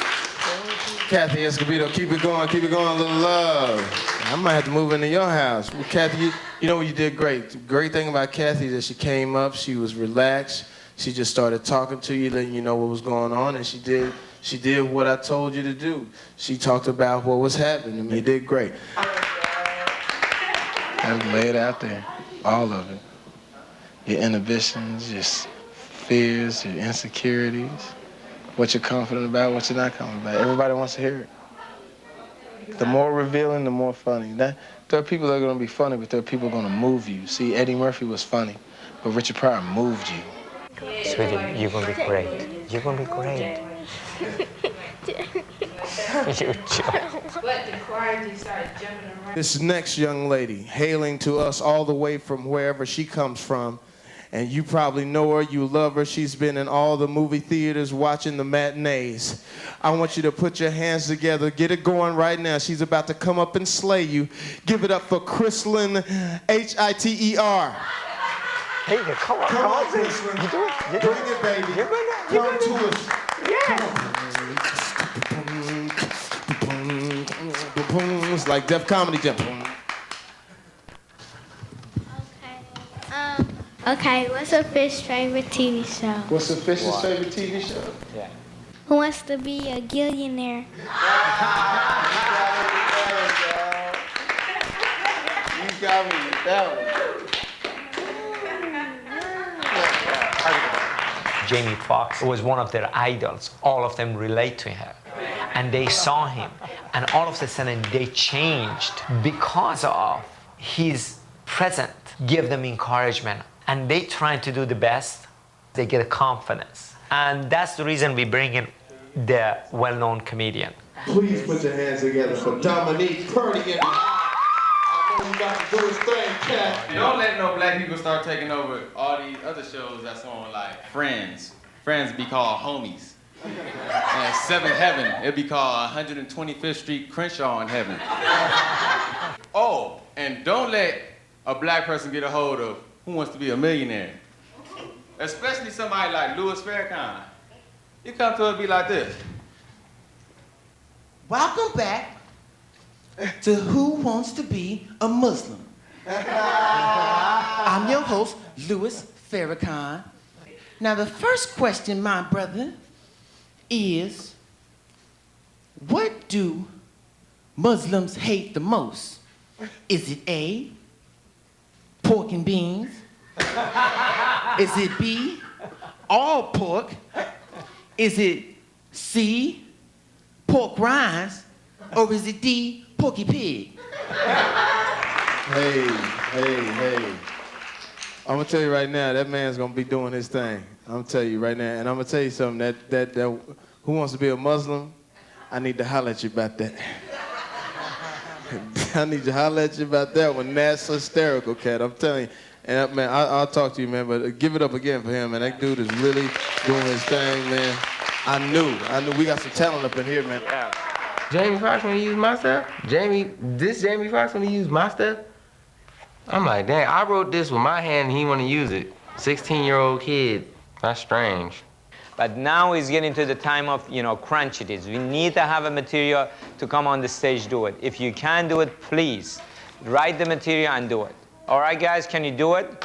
Kathy Escobedo, keep it going, a little love. I might have to move into your house. Well, Kathy, you know you did great. The great thing about Kathy is that she came up, she was relaxed, she just started talking to you, letting you know what was going on, and she did what I told you to do. She talked about what was happening, and you did great. And lay it out there, all of it. Your inhibitions, your fears, your insecurities. What you're confident about, what you're not confident about. Everybody wants to hear it. The more revealing, the more funny. There are people that are going to be funny, but there are people going to move you. See, Eddie Murphy was funny, but Richard Pryor moved you. Sweetie, you're going to be great. You're going to be great. You joke. But the choir started jumping around. This next young lady, hailing to us all the way from wherever she comes from, and you probably know her, you love her. She's been in all the movie theaters watching the matinees. I want you to put your hands together. Get it going right now. She's about to come up and slay you. Give it up for Chrislyn, H-I-T-E-R. Hey, come on, come on, Chrislyn. You do it. You do Bring it, baby. You're gonna, come to us. Yeah. It's like Def Comedy Jam. Okay, what's a fish's favorite TV show? What's a fish's favorite TV show? Yeah. Who wants to be a gillionaire? You got me with that one. Jamie Foxx was one of their idols. All of them relate to him. And they saw him. And all of a sudden they changed because of his presence. Give them encouragement. And they try to do the best. They get confidence. And that's the reason we bring in the well-known comedian. Please put your hands together for Dominique Purdy. I know you got to do his thing, Cat. Don't let no black people start taking over all these other shows that's on, like Friends. Friends be called homies. And Seventh Heaven, it'd be called 125th Street Crenshaw in Heaven. Oh, and don't let a black person get a hold of Who Wants to Be a Millionaire. Especially somebody like Louis Farrakhan. You come to it and be like this. Welcome back to Who Wants to Be a Muslim. I'm your host, Louis Farrakhan. Now the first question, my brother, is what do Muslims hate the most? Is it A, pork and beans? Is it B, all pork? Is it C, pork rinds? Or is it D, porky pig? Hey. I'm gonna tell you right now, that man's gonna be doing his thing. I'm gonna tell you right now, and I'm gonna tell you something, that Who Wants to Be a Muslim? I need to holler at you about that. I need to holler at you about that one. That's hysterical, Cat. I'm telling you. And man, I'll talk to you, man. But give it up again for him, man. That dude is really doing his thing, man. I knew. We got some talent up in here, man. Jamie Foxx when he used my stuff? Jamie Foxx when he used my stuff? I'm like, dang, I wrote this with my hand and he want to use it. 16-year-old kid. That's strange. But now is getting to the time of, crunch it is. We need to have a material to come on the stage, do it. If you can't do it, please, write the material and do it. All right, guys, can you do it?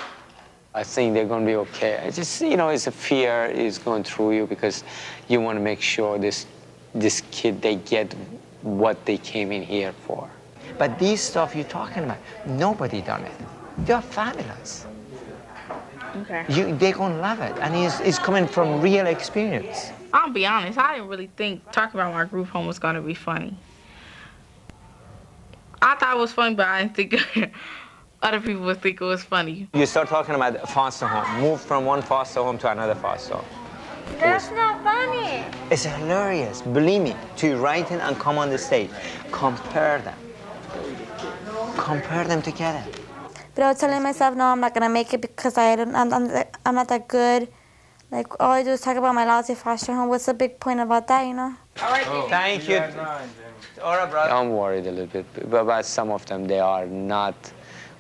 I think they're going to be okay. It's just, it's a fear is going through you because you want to make sure this kid, they get what they came in here for. But these stuff you're talking about, nobody done it. They're fabulous. Okay. They're going to love it. And it's coming from real experience. I'll be honest, I didn't really think talking about my group home was going to be funny. I thought it was funny, but I didn't think other people would think it was funny. You start talking about foster home. Move from one foster home to another foster home. That's not funny. It's hilarious. Believe me, to write it and come on the stage. Compare them. compare them together. But I was telling myself, no, I'm not gonna make it because I'm not that good. Like, all I do is talk about my lousy foster home. What's the big point about that, you know? All right, thank you. All right, brother. I'm worried a little bit, but some of them, they are not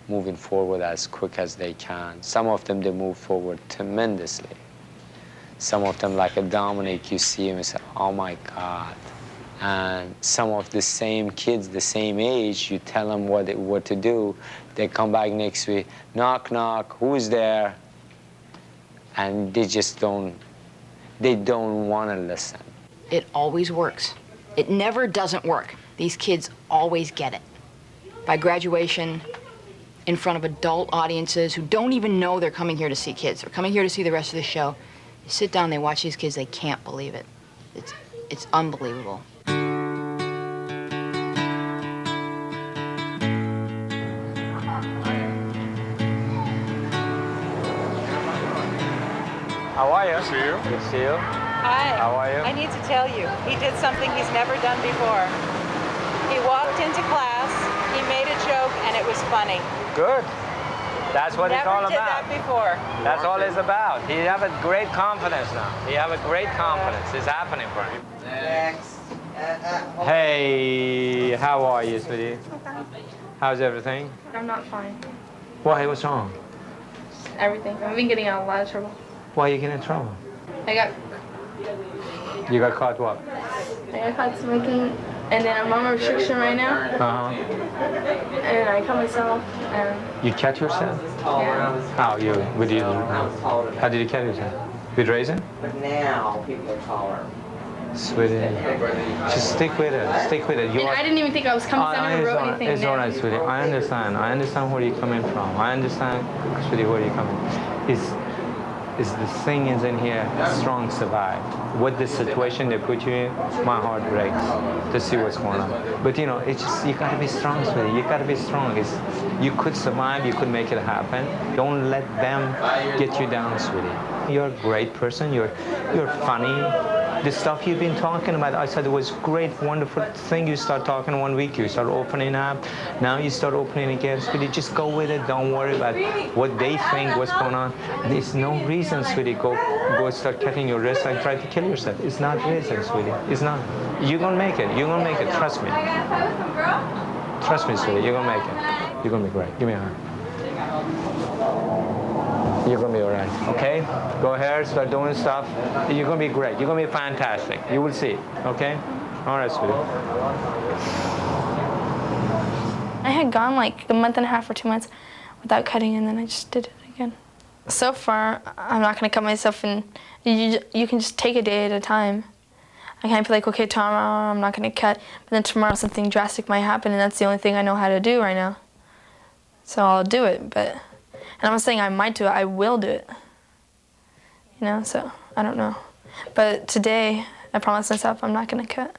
moving forward as quick as they can. Some of them, they move forward tremendously. Some of them, like a Dominic, you see him and say, oh my God. And some of the same kids, the same age, you tell them what to do, they come back next week, knock, knock, who's there? And they just don't want to listen. It always works. It never doesn't work. These kids always get it. By graduation, in front of adult audiences who don't even know they're coming here to see kids. They're coming here to see the rest of the show. You sit down, they watch these kids, they can't believe it. It's unbelievable. How are you? Good to see you. Good to see you. Hi. How are you? I need to tell you, he did something he's never done before. He walked into class, he made a joke, and it was funny. Good. That's what it's all Never did that about. before. That's all it's about. He have a great confidence now. He have a great confidence. It's happening for him. Next. Hey, how are you, sweetie? How's everything? I'm not fine. Why? What's wrong? Everything. I've been getting in a lot of trouble. Why are you getting in trouble? You got caught what? I got caught smoking, and then I'm on a restriction right now. Uh-huh. And I cut myself. And You cut yourself? yeah. How how did you cut yourself? With raisin? But now people are tolerant. Sweetie, just stick with it. Stick with it. And I didn't even think I was coming. So I never wrote anything. It's all right, sweetie. I understand where you're coming from. I understand, sweetie, where you're coming. Is the thing is in here, strong survive. What the situation they put you in, my heart breaks to see what's going on. But you know, it's just, you gotta be strong, sweetie. You gotta be strong. You could survive, you could make it happen. Don't let them get you down, sweetie. You're a great person, you're funny. The stuff you've been talking about, I said it was great, wonderful thing. You start talking 1 week, you start opening up. Now you start opening again, sweetie. Just go with it. Don't worry about what they think, what's going on. There's no reason, sweetie, go start cutting your wrist and try to kill yourself. It's not reason, sweetie. It's not. You're gonna make it. You're gonna make it. Trust me. Trust me, sweetie. You're gonna make it. You're gonna be great. Give me a hug. You're gonna be all right, okay? Go ahead, start doing stuff. You're gonna be great. You're gonna be fantastic. You will see, okay? All right, sweetie. I had gone like a month and a half or 2 months without cutting, and then I just did it again. So far, I'm not gonna cut myself, and you can just take a day at a time. I can't be like, okay, tomorrow I'm not gonna cut, but then tomorrow something drastic might happen, and that's the only thing I know how to do right now. So I'll do it, but. And I'm not saying I might do it, I will do it. You know, so I don't know. But today, I promised myself I'm not gonna cut.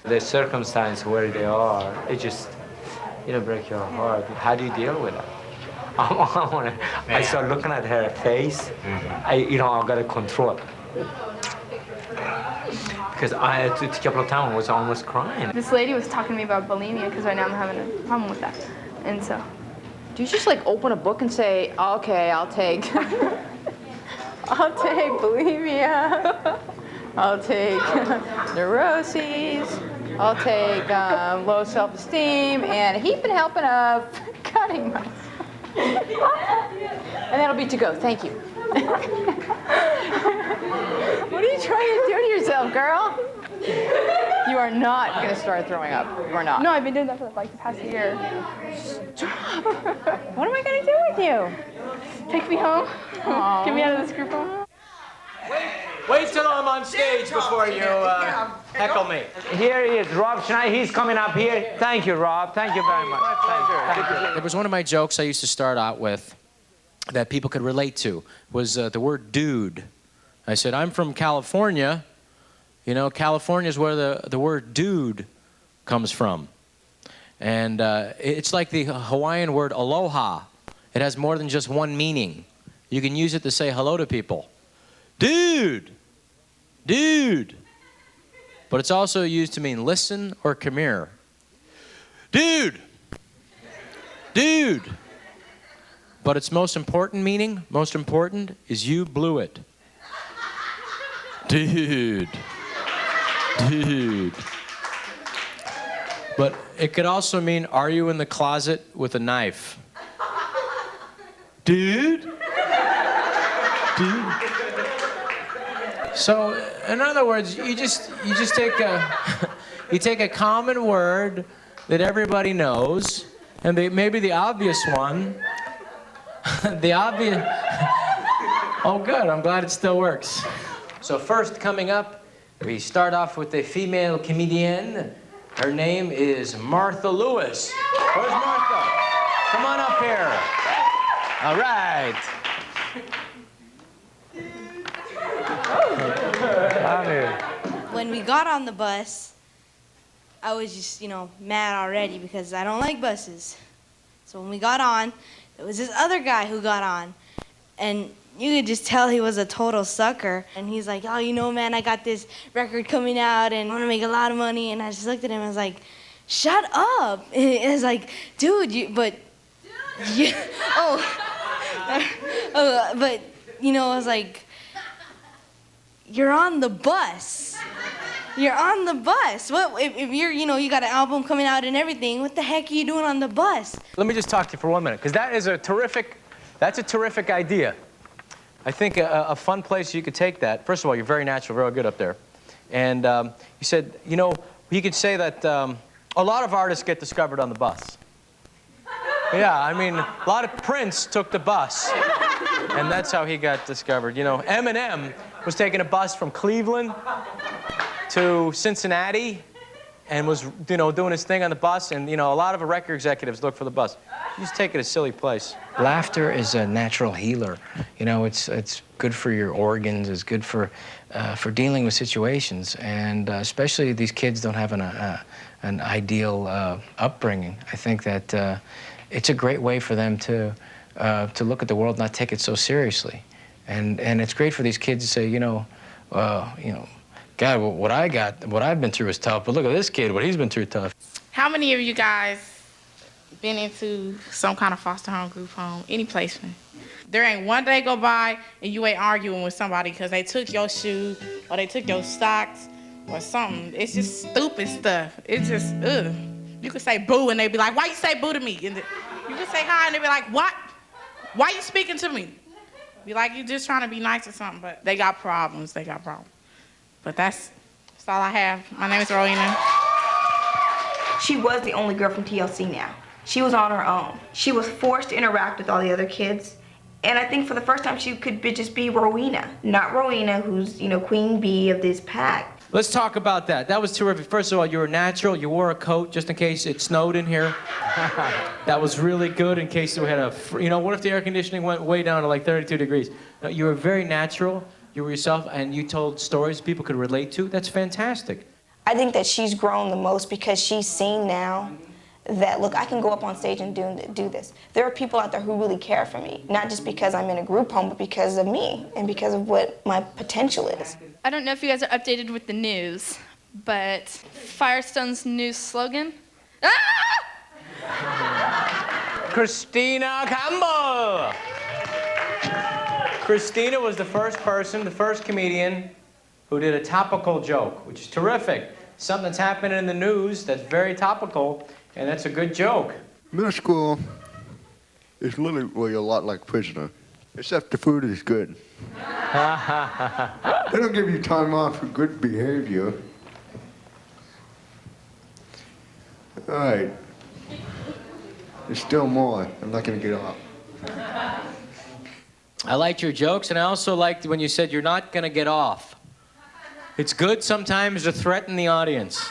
The circumstance where they are, it just, break your heart. How do you deal with it? I start looking at her face, I gotta control it. Because a couple of times I was almost crying. This lady was talking to me about bulimia because right now I'm having a problem with that. And so. Do you just like open a book and say, okay, I'll take, I'll take bulimia, I'll take neuroses, I'll take low self-esteem, and a heaping helping of cutting myself. And that'll be to go, thank you. What are you trying to do to yourself, girl? You are not going to start throwing up. You are not. No, I've been doing that for like the past year. What am I going to do with you? Take me home. Get me out of this group home. Wait till I'm on stage before you heckle me. Here he is, Rob Schneider. He's coming up here. Thank you, Rob. Thank you very much. Thank you. There was one of my jokes I used to start out with that people could relate to, was the word dude. I said, I'm from California. You know, California is where the word dude comes from. And it's like the Hawaiian word aloha. It has more than just one meaning. You can use it to say hello to people. Dude! Dude! But it's also used to mean listen or come here. Dude! Dude. But its most important meaning, most important, is you blew it. Dude. Dude. But it could also mean, are you in the closet with a knife? Dude? Dude? So, in other words, you just take you take a common word that everybody knows, and maybe the obvious one, the obvious, oh good, I'm glad it still works. So first coming up, we start off with a female comedienne. Her name is Martha Lewis. Where's Martha? Come on up here. All right. When we got on the bus, I was just, mad already because I don't like buses. So when we got on, there was this other guy who got on, and you could just tell he was a total sucker. And he's like, oh, man, I got this record coming out, and I'm gonna make a lot of money. And I just looked at him and I was like, shut up. And I was like, dude, I was like, you're on the bus. You're on the bus. What if you're, you got an album coming out and everything, what the heck are you doing on the bus? Let me just talk to you for 1 minute, because that's a terrific idea. I think a fun place you could take that. First of all, you're very natural, very good up there. And you said, you could say that a lot of artists get discovered on the bus. Yeah, I mean, a lot of Prince took the bus, and that's how he got discovered. Eminem was taking a bus from Cleveland to Cincinnati and was, doing his thing on the bus, and, a lot of record executives look for the bus. You just take it a silly place. Laughter is a natural healer. It's good for your organs, it's good for dealing with situations, and especially these kids don't have an ideal upbringing. I think that it's a great way for them to look at the world, not take it so seriously. And it's great for these kids to say, God, what I've been through is tough, but look at this kid, what he's been through tough. How many of you guys been into some kind of foster home, group home, any placement? There ain't one day go by and you ain't arguing with somebody because they took your shoe or they took your socks or something. It's just stupid stuff. It's just, ugh. You could say boo and they be like, why you say boo to me? And you could say hi and they be like, what? Why you speaking to me? Be like, you just trying to be nice or something, but they got problems, But that's all I have. My name is Rowena. She was the only girl from TLC now. She was on her own. She was forced to interact with all the other kids. And I think for the first time she could just be Rowena, not Rowena who's, queen bee of this pack. Let's talk about that. That was terrific. First of all, you were natural. You wore a coat just in case it snowed in here. That was really good in case we had what if the air conditioning went way down to like 32 degrees? No, you were very natural. You were yourself, and you told stories people could relate to. That's fantastic. I think that she's grown the most because she's seen now that, look, I can go up on stage and do this. There are people out there who really care for me, not just because I'm in a group home, but because of me and because of what my potential is. I don't know if you guys are updated with the news, but Firestone's new slogan, Christina Campbell. Christina was the first comedian who did a topical joke, which is terrific. Something that's happening in the news that's very topical, and that's a good joke. Middle school is literally a lot like prisoner, except the food is good. They don't give you time off for good behavior. All right. There's still more. I'm not going to get off. I liked your jokes, and I also liked when you said you're not going to get off. It's good sometimes to threaten the audience.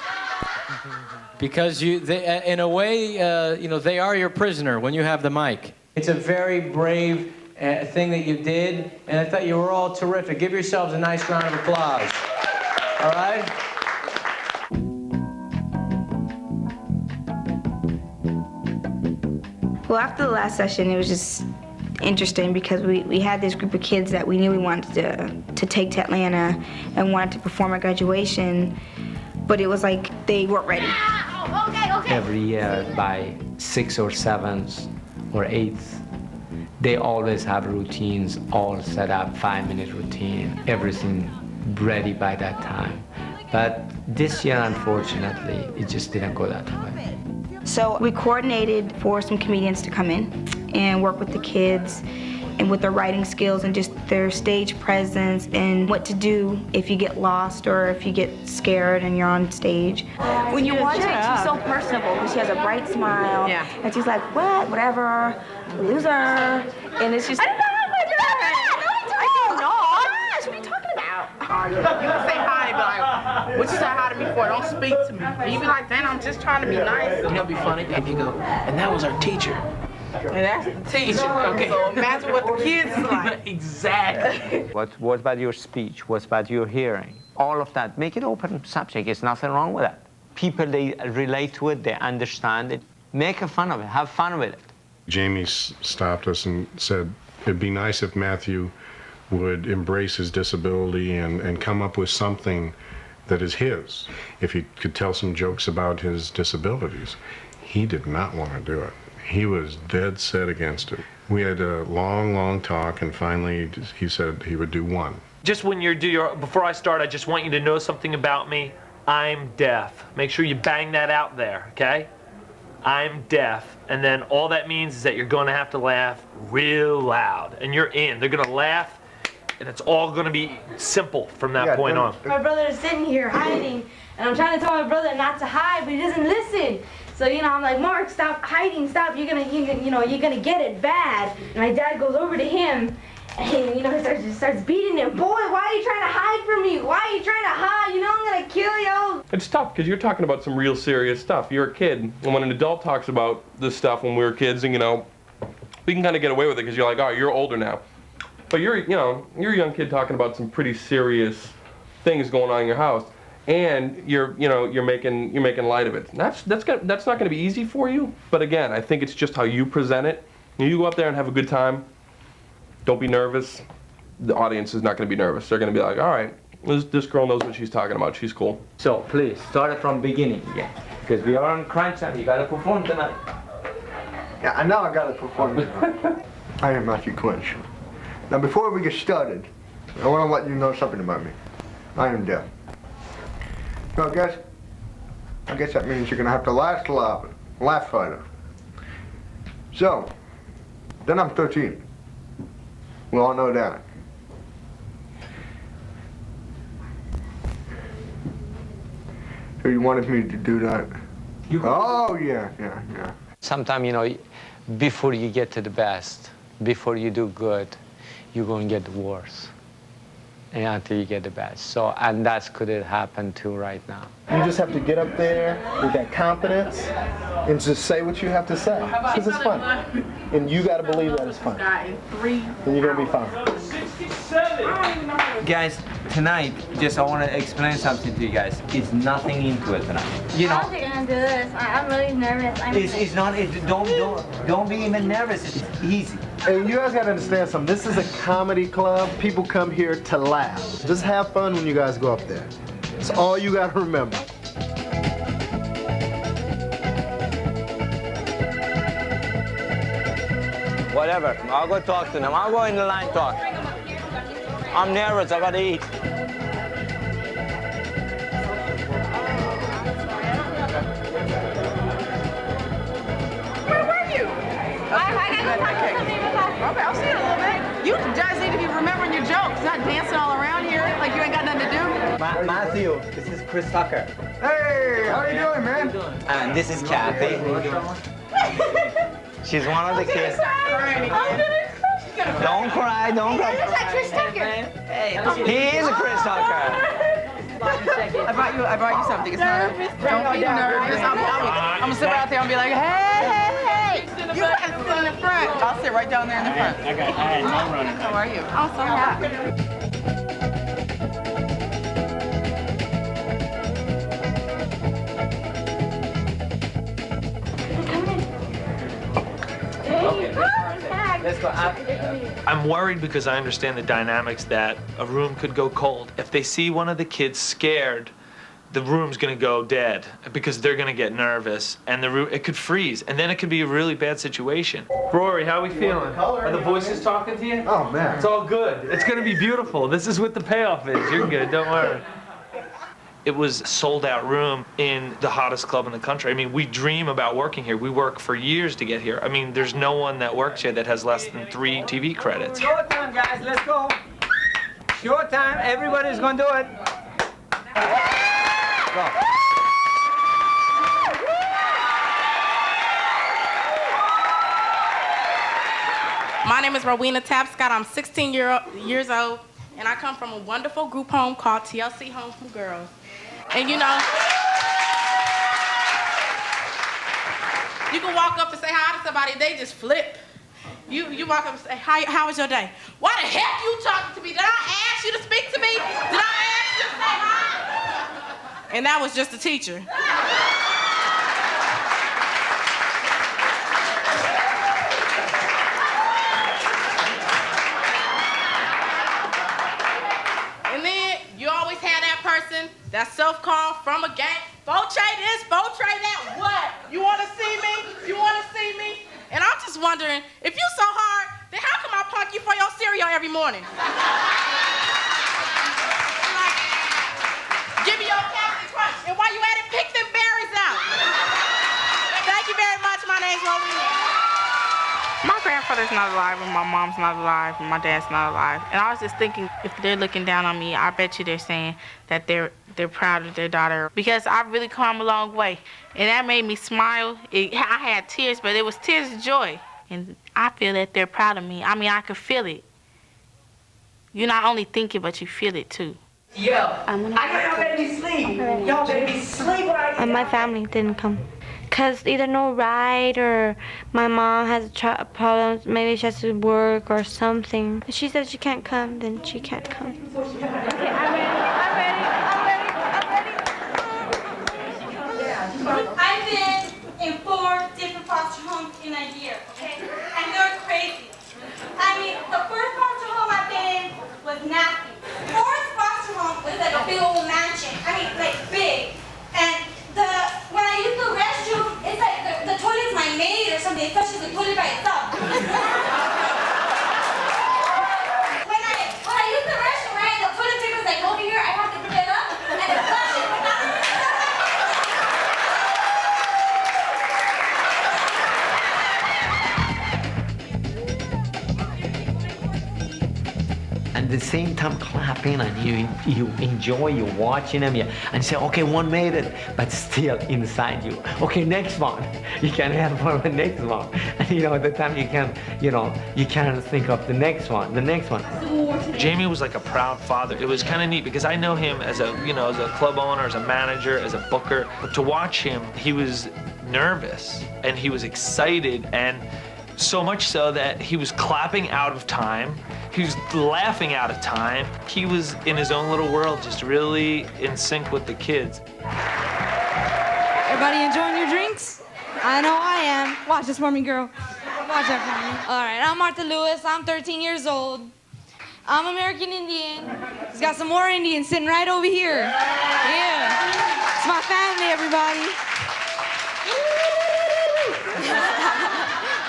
Because in a way, they are your prisoner when you have the mic. It's a very brave thing that you did, and I thought you were all terrific. Give yourselves a nice round of applause. All right? Well, after the last session, it was just interesting because we had this group of kids that we knew we wanted to take to Atlanta and wanted to perform at graduation, but it was like they weren't ready. every year by 6th or 7th or 8th, they always have routines all set up, 5-minute routine, everything ready by that time. But this year, unfortunately, it just didn't go that way. So we coordinated for some comedians to come in and work with the kids and with their writing skills and just their stage presence and what to do if you get lost or if you get scared and you're on stage. When you watch it, she's so personable because she has a bright smile. Yeah. And she's like, what, whatever, loser. And it's just... I don't know how to do that. I don't know. What are you talking about? You can say hi and be like, what you said hi to me for? Don't speak to me. And you be like, Dan, I'm just trying to be nice. You know, it'd be funny if you go, and that was our teacher. And that's the teacher. Okay. So imagine what the kids is like. Exactly. What about your speech? What about your hearing? All of that. Make it open subject. There's nothing wrong with that. People, they relate to it. They understand it. Make fun of it. Have fun with it. Jamie stopped us and said, it'd be nice if Matthew would embrace his disability and come up with something that is his. If he could tell some jokes about his disabilities. He did not want to do it. He was dead set against it. We had a long, long talk, and finally he said he would do one. Just when before I start, I just want you to know something about me. I'm deaf. Make sure you bang that out there, okay? I'm deaf. And then all that means is that you're going to have to laugh real loud. And you're in. They're going to laugh, and it's all going to be simple from that point on. My brother is sitting here hiding, and I'm trying to tell my brother not to hide, but he doesn't listen. So, you know, I'm like, Mark, stop hiding, stop. You're gonna get it bad. And my dad goes over to him, and, you know, he starts beating him. Boy, why are you trying to hide from me? Why are you trying to hide? You know I'm gonna kill you. It's tough, because you're talking about some real serious stuff. You're a kid, and when an adult talks about this stuff when we were kids, and, you know, we can kind of get away with it, because you're like, oh, you're older now. But you're a young kid talking about some pretty serious things going on in your house. And you're making light of it. That's not going to be easy for you. But again, I think it's just how you present it. You go up there and have a good time. Don't be nervous. The audience is not going to be nervous. They're going to be like, all right, this girl knows what she's talking about. She's cool. So please start it from beginning again, because we are on crunch time. You got to perform tonight. Yeah, I know I got to perform tonight. I am Matthew Clinch. Now, before we get started, I want to let you know something about me. I am deaf. So I guess that means you're gonna have to laugh harder. So, then I'm 13. We all know that. So you wanted me to do that? Oh, yeah. Sometimes, you know, before you get to the best, before you do good, you're going to get worse. And until you get the best. So, and that's could it happen too right now. You just have to get up there with that confidence and just say what you have to say, because it's fun. And you got to believe that it's fun. And you're going to be fine. Guys, tonight, just I want to explain something to you guys. It's nothing into it tonight. You know, I don't think I'm gonna do this. I'm really nervous. It's not. Don't be even nervous. It's easy. And you guys gotta understand something. This is a comedy club. People come here to laugh. Just have fun when you guys go up there. That's all you gotta remember. Whatever. I'll go talk to them. I'll go in the line talk. I'm nervous. I gotta eat. Where were you? Okay, I'll see you in a little bit. You guys need to be remembering your jokes, not dancing all around here like you ain't got nothing to do. Matthew, this is Chris Tucker. Hey, how you doing, man? And this is Kathy. She's one of the kids. Don't cry, don't cry. He looks like Chris Tucker. He is a Chris Tucker. I brought you something. It's not don't be nervous. I'm gonna sit right out there and be like, hey. You guys sit in the front. I'll sit right down there in the front. Okay, all right, no running. How are you? I'm so happy. Let's go. I'm worried because I understand the dynamics that a room could go cold. If they see one of the kids scared, the room's gonna go dead because they're gonna get nervous, and the room, it could freeze, and then it could be a really bad situation. Rory, how are we feeling? Are the voices talking to you? Oh, man. It's all good. It's gonna be beautiful. This is what the payoff is. You're good, don't worry. It was a sold-out room in the hottest club in the country. I mean, we dream about working here. We work for years to get here. I mean, there's no one that works here that has less than 3 TV credits. Short time, guys. Let's go. Short time. Everybody's gonna do it. Go. My name is Rowena Tapscott. I'm 16 years old, and I come from a wonderful group home called TLC Home for Girls. And you know, you can walk up and say hi to somebody, they just flip. You walk up and say, how was your day? Why the heck you talking to me? Did I ask you to speak to me? Did I ask you to say hi? And that was just a teacher. And then you always have that person that's self-called from a gang. Bo-tray this, bo-tray that, what? You wanna see me? You wanna see me? And I'm just wondering, if you so hard, then how come I punk you for your cereal every morning? Like, give me your Captain Crunch, and while you at it, pick them berries out. Thank you very much. My name's Rowena. My grandfather's not alive, and my mom's not alive, and my dad's not alive. And I was just thinking, if they're looking down on me, I bet you they're saying that they're proud of their daughter, because I've really come a long way. And that made me smile. I had tears, but it was tears of joy. And I feel that they're proud of me. I mean, I could feel it. You not only think it, but you feel it too. Yo, I got y'all baby sleep. Y'all baby sleep right now. My family didn't come. Because either no ride or my mom has problems, maybe she has to work or something. If she says she can't come, then she can't come. Okay, I'm ready. I've been in 4 different foster homes in a year, okay? And they're crazy. I mean, the first foster home I've been in was nasty. The fourth foster home was like a big old mansion. I mean, like big. And when I use the restroom, it's like the toilet's my maid or something. It flushes the toilet by itself. when I use the restroom, right, the toilet paper's like over here. I have to pick it up and it flushes. And at the same time clapping, and you enjoy, you're watching them, and say, okay, one made it, but still inside you, okay, next one, you can have for the next one. And at the time you can't think of the next one. Jamie was like a proud father. It was kind of neat because I know him as a club owner, as a manager, as a booker. But to watch him, he was nervous and he was excited, and so much so that he was clapping out of time. He was laughing out of time. He was in his own little world, just really in sync with the kids. Everybody enjoying your drinks? I know I am. Watch this for me, girl. Watch that for me. All right, I'm Martha Lewis. I'm 13 years old. I'm American Indian. He's got some more Indians sitting right over here. Yeah. It's my family, everybody.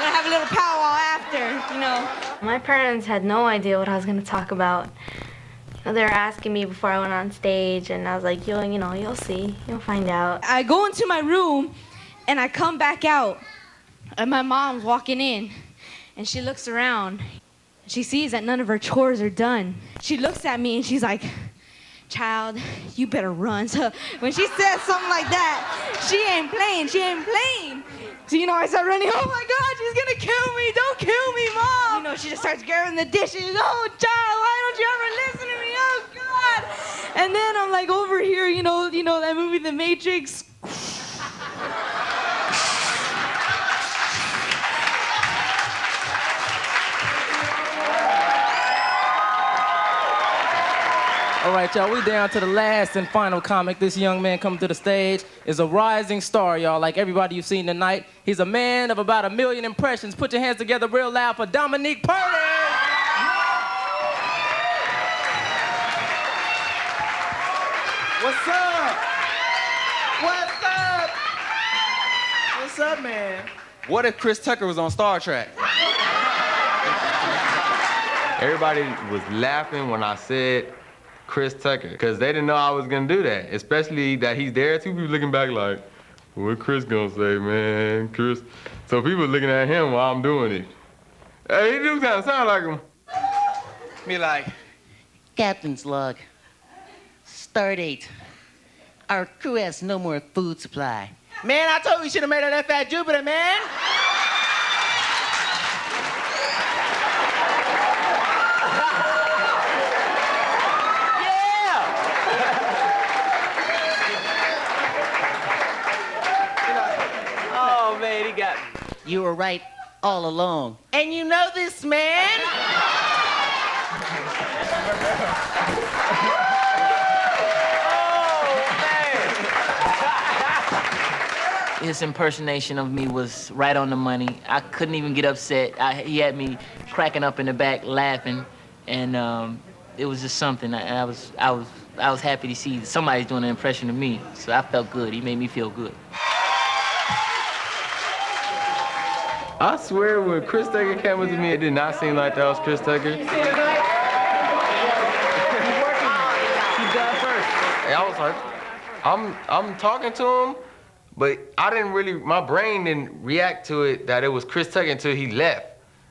Gonna have a little powwow after, My parents had no idea what I was gonna talk about. They were asking me before I went on stage, and I was like, you'll see, you'll find out. I go into my room, and I come back out, and my mom's walking in, and she looks around. She sees that none of her chores are done. She looks at me, and she's like, child, you better run. So when she says something like that, she ain't playing. So, I start running, oh my God, she's gonna kill me, don't kill me, Mom. She just starts grabbing the dishes, oh, child, why don't you ever listen to me, oh God. And then I'm like over here, that movie, The Matrix. All right, y'all, we down to the last and final comic. This young man coming to the stage is a rising star, y'all, like everybody you've seen tonight. He's a man of about 1 million impressions. Put your hands together real loud for Dominique Purdy! What's up? What's up? What's up, man? What if Chris Tucker was on Star Trek? Everybody was laughing when I said Chris Tucker, because they didn't know I was gonna do that, especially that he's there. Two people looking back like, what Chris gonna say, man? Chris. So people looking at him while I'm doing it. Hey, he do kind of sound like him. Be like, Captain's log. Stardate. Our crew has no more food supply. man, I told you should have made her that fat Jupiter, man. Oh, man, he got me. You were right all along. And you know this, man? His impersonation of me was right on the money. I couldn't even get upset. He had me cracking up in the back, laughing, and it was just something. I was happy to see somebody's doing an impression of me. So I felt good. He made me feel good. I swear when Chris Tucker came up to me, it did not seem like that was Chris Tucker. I was like, I'm talking to him, but my brain didn't react to it that it was Chris Tucker until he left.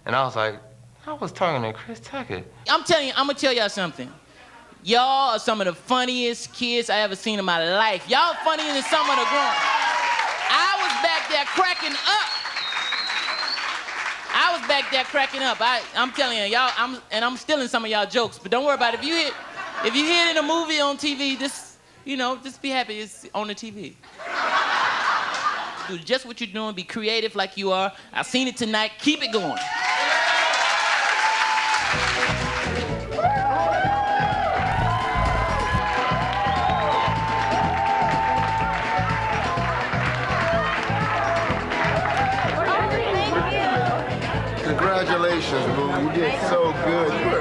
And I was like, I was talking to Chris Tucker. I'm gonna tell y'all something. Y'all are some of the funniest kids I ever seen in my life. Y'all funnier than some of the grown. I was back there cracking up. I'm telling you, y'all, I'm stealing some of y'all jokes, but don't worry about it. If you hear it in a movie on TV, just be happy it's on the TV. Do just what you're doing, be creative like you are. I've seen it tonight, keep it going. Congratulations, boo. You did so good. You were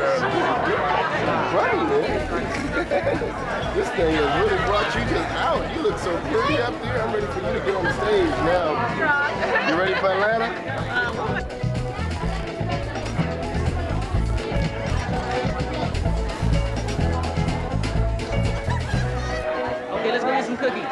funny, man. This thing has really brought you just out. You look so pretty up there. I'm ready for you to get on the stage now. You ready for Atlanta? Okay, let's go get some cookies.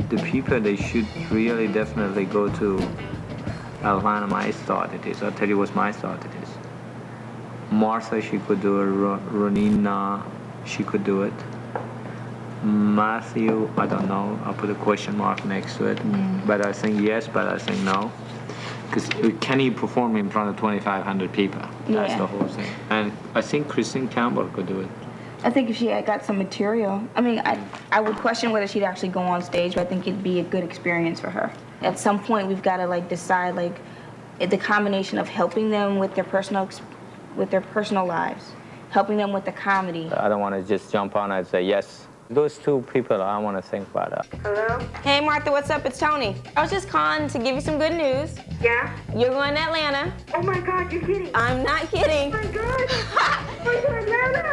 The people, they should really definitely go to Atlanta. My thought it is. I'll tell you what my thought it is. Martha, she could do it. Ronina, she could do it. Matthew, I don't know. I'll put a question mark next to it. But I think yes, but I think no. Because can he perform in front of 2,500 people? That's the whole thing. And I think Christine Campbell could do it. I think if she had got some material, I mean, I would question whether she'd actually go on stage, but I think it'd be a good experience for her. At some point, we've got to decide the combination of helping them with their personal lives, helping them with the comedy. I don't want to just jump on and say yes. Those two people, I want to think about that. Hello? Hey, Martha, what's up? It's Tony. I was just calling to give you some good news. Yeah? You're going to Atlanta. Oh, my God, you're kidding. I'm not kidding. Oh, my God. We're to Atlanta.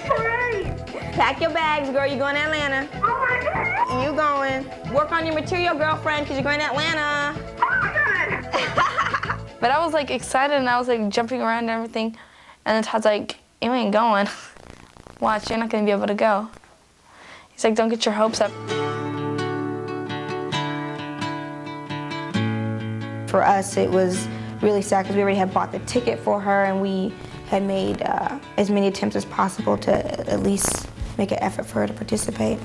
All right. Pack your bags, girl. You're going to Atlanta. Oh, my God. You going. Work on your material, girlfriend, because you're going to Atlanta. Oh, my God. But I was excited and I was jumping around and everything. And then Todd's like, you ain't going. Watch, you're not going to be able to go. He's like, don't get your hopes up. For us, it was really sad because we already had bought the ticket for her and we had made as many attempts as possible to at least make an effort for her to participate.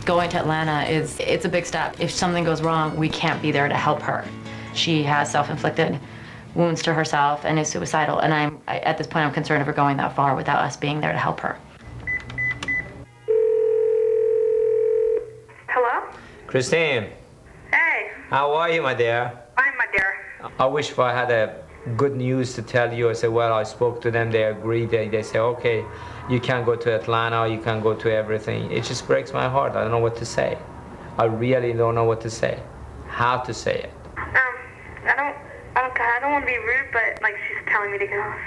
Going to Atlanta it's a big step. If something goes wrong, we can't be there to help her. She has self-inflicted wounds to herself and is suicidal. And at this point, I'm concerned of her going that far without us being there to help her. Hello? Christine. Hey. How are you, my dear? Fine, my dear. I wish if I had a good news to tell you. I said, well, I spoke to them, they agreed. They say, okay, you can go to Atlanta, you can go to everything. It just breaks my heart. I don't know what to say. I really don't know what to say, how to say it. I don't want to be rude, but like she's telling me to get off.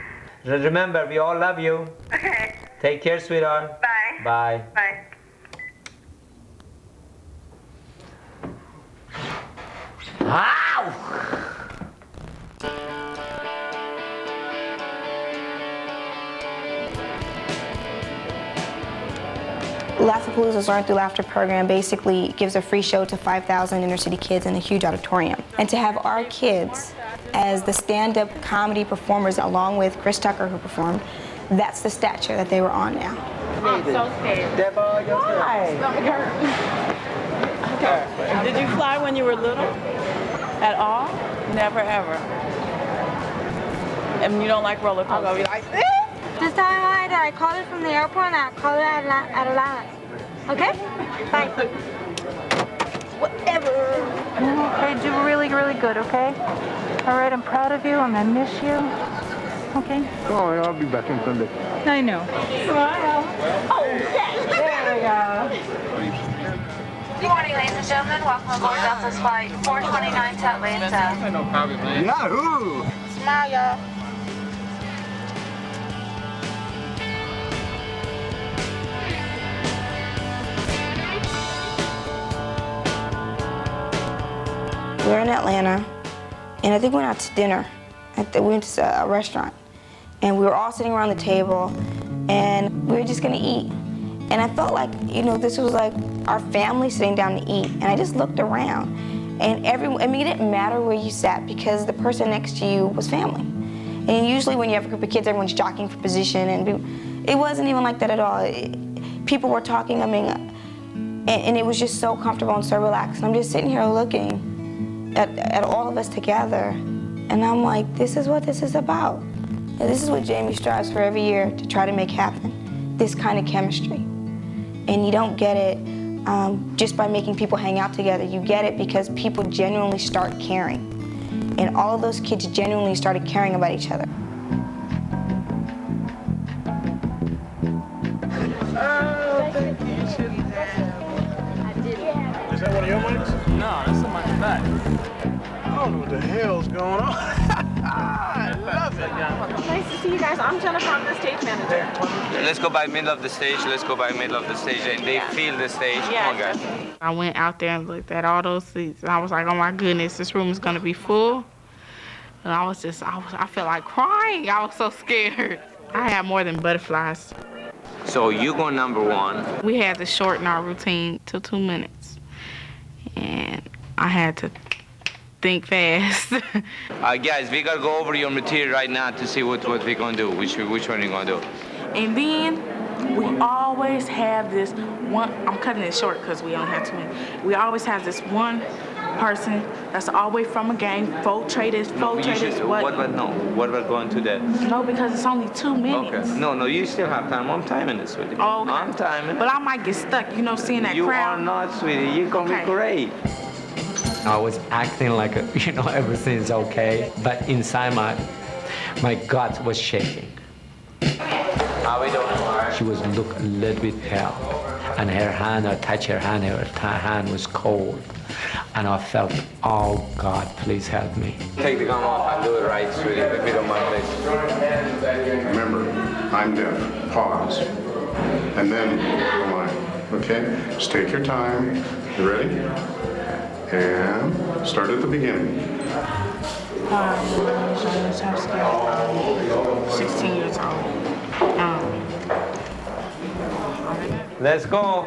Remember, we all love you. Okay. Take care, sweetheart. Bye. Bye. Bye. Ow! Laughapalooza's Learn Through Laughter program basically gives a free show to 5,000 inner city kids in a huge auditorium. And to have our kids as the stand-up comedy performers along with Chris Tucker who performed, that's the stature that they were on now. I'm so scared. Why? Okay. Did you fly when you were little? At all? Never ever. And you don't like roller coasters? I'm gonna be like, This time I called it from the airport and I called it at Atlanta. Okay? Bye. Whatever. okay, do really, really good, okay? All right, I'm proud of you and I miss you. Okay? Oh, I'll be back on Sunday. I know. Smile. Oh, yes. There we go. Good morning, ladies and gentlemen. Welcome aboard Delta's flight 429 to Atlanta. Yahoo! Smile, y'all. We were in Atlanta, and I think we went out to dinner. We went to a restaurant, and we were all sitting around the table, and we were just gonna eat. And I felt like, you know, this was like our family sitting down to eat. And I just looked around, and everyone, I mean, it didn't matter where you sat because the person next to you was family. And usually when you have a group of kids, everyone's jockeying for position, and it wasn't even like that at all. People were talking, I mean, and it was just so comfortable and so relaxed. And I'm just sitting here looking at all of us together, and I'm like, this is what this is about. And this is what Jamie strives for every year to try to make happen, this kind of chemistry. And you don't get it just by making people hang out together. You get it because people genuinely start caring. And all of those kids genuinely started caring about each other. Oh, thank you. You shouldn't have. Is that one of your mics? No, that's the mic back. I don't know what the hell's going on. I love it. Nice to see you guys. I'm Jennifer. I'm the stage manager. Let's go by middle of the stage. Let's go by middle of the stage. And they feel the stage. Yeah. Come on, guys. I went out there and looked at all those seats, and I was like, oh my goodness, this room is gonna be full. And I felt like crying. I was so scared. I had more than butterflies. So you go number one. We had to shorten our routine to 2 minutes. And I had to think fast. Guys, we gotta go over your material right now to see what we're gonna do, which one you're gonna do. And then we always have this one, I'm cutting it short because we only have 2 minutes. We always have this one person that's always from a gang, what about going to that? No, because it's only 2 minutes. Okay. No, you still have time. I'm timing this, sweetie. Oh, okay. I'm timing. But I might get stuck, you know, seeing that crowd. You are not, sweetie. You're gonna be great. I was acting like, you know, everything's okay, but inside my gut was shaking. How we doing? She was look a little bit pale, and her hand, I touched her hand was cold. And I felt, oh God, please help me. Take the gum off and do it right, sweetie, if you don't mind, please. Remember, I'm deaf. Pause. And then rewind. Okay? Just take your time. You ready? And start at the beginning. 16 years old. Let's go.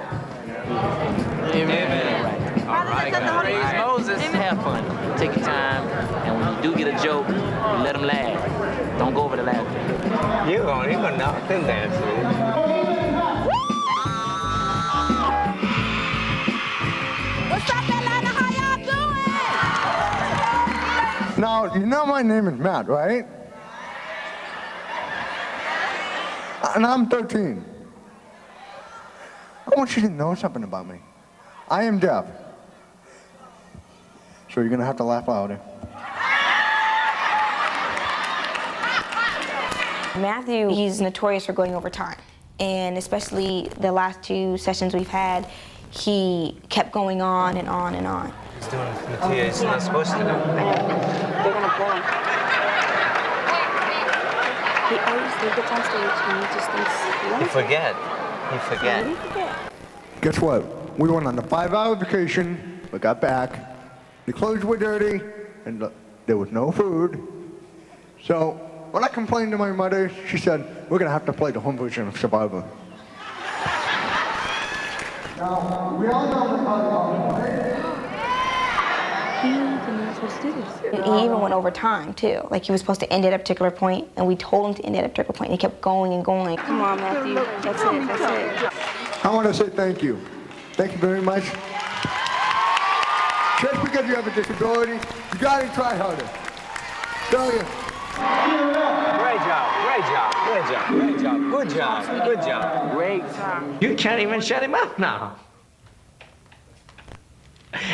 Amen. All right, praise Moses. Have fun. Take your time, and when you do get a joke, you let them laugh. Don't go over the laughter. You're gonna knock them down, sweetie. What's up, Atlanta? How y'all doing? Now, you know my name is Matt, right? And I'm 13. I want you to know something about me. I am deaf. So you're gonna have to laugh louder. Matthew, he's notorious for going over time. And especially the last 2 sessions we've had, he kept going on and on and on. He's doing material he's not supposed to do. They're gonna pull him. He always gets on stage and he just thinks You forget. You forget. Guess what? We went on a 5-hour vacation. We got back. The clothes were dirty, and there was no food. So when I complained to my mother, she said, we're gonna have to play the home version of Survivor. Now, we all know He even went over time, too. Like, he was supposed to end at a particular point, and we told him to end at a particular point, and he kept going and going. Come on, Matthew. That's it. That's it. I want to say thank you. Thank you very much. Just because you have a disability, you gotta try harder. Tell you. Great job, great job, great job, great job, good job, good job, great job. You can't even shut him up now.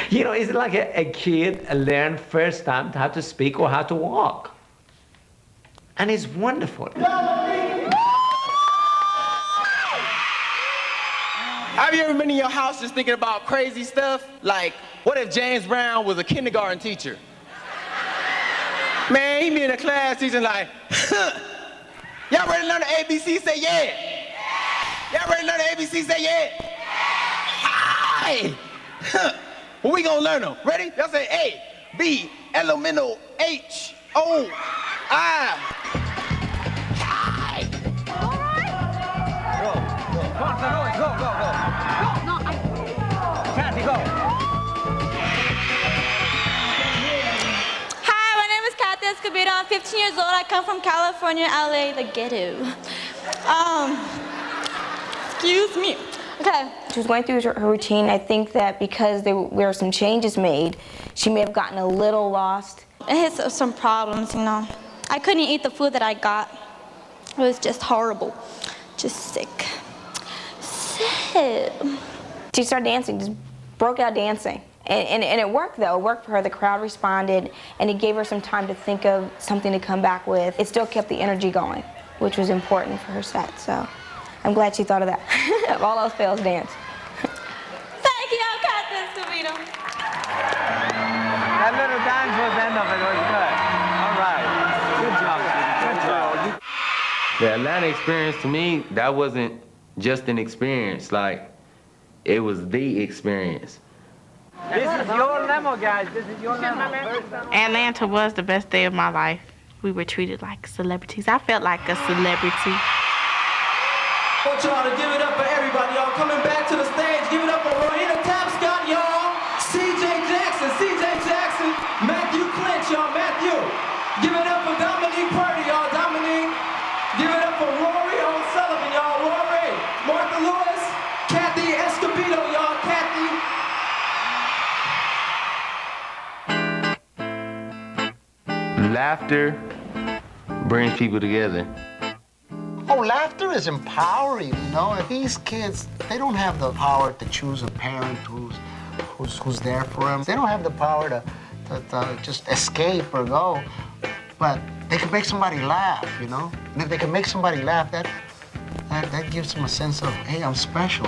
You know, it's like a kid learn first time how to speak or how to walk. And it's wonderful. Have you ever been in your house just thinking about crazy stuff? Like, what if James Brown was a kindergarten teacher? Man, he be in a class teaching like, y'all ready to learn the ABC? Say yeah. Y'all ready to learn the ABC? Say yeah. Hi. Well, we gonna learn them. Ready? Y'all say A, B, elemental, H, O, I. Hi. Go, go. Come on, go, go, go. Kathy, go. Hi, my name is Kathy Escobedo. I'm 15 years old. I come from California, LA, the ghetto. Excuse me. Okay. She was going through her routine. I think that because there were some changes made, she may have gotten a little lost. I had some problems, you know. I couldn't eat the food that I got. It was just horrible. Just sick. She started dancing, just broke out dancing. And it worked, though. It worked for her. The crowd responded, and it gave her some time to think of something to come back with. It still kept the energy going, which was important for her set, so I'm glad she thought of that. If all else fails, dance. Thank you, Kathy Escobedo. That little dance was the end of it. Was good. All right. Good job, Stevie. Good job. The Atlanta experience to me, that wasn't just an experience. Like, it was the experience. This is your limo, guys. This is your limo. Atlanta was the best day of my life. We were treated like celebrities. I felt like a celebrity. I want y'all to give it up for everybody, y'all. Coming back to the stage, give it up for Rohina Tapscott, y'all. CJ Jackson, Matthew Clinch, y'all. Matthew. Give it up for Dominique Purdy, y'all. Dominique. Give it up for Rory O'Sullivan, y'all. Rory. Martha Lewis. Kathy Escobedo, y'all. Kathy. Laughter brings people together. Oh, laughter is empowering, you know. These kids, they don't have the power to choose a parent who's there for them. They don't have the power to just escape or go, but they can make somebody laugh, you know. And if they can make somebody laugh, that gives them a sense of, hey, I'm special.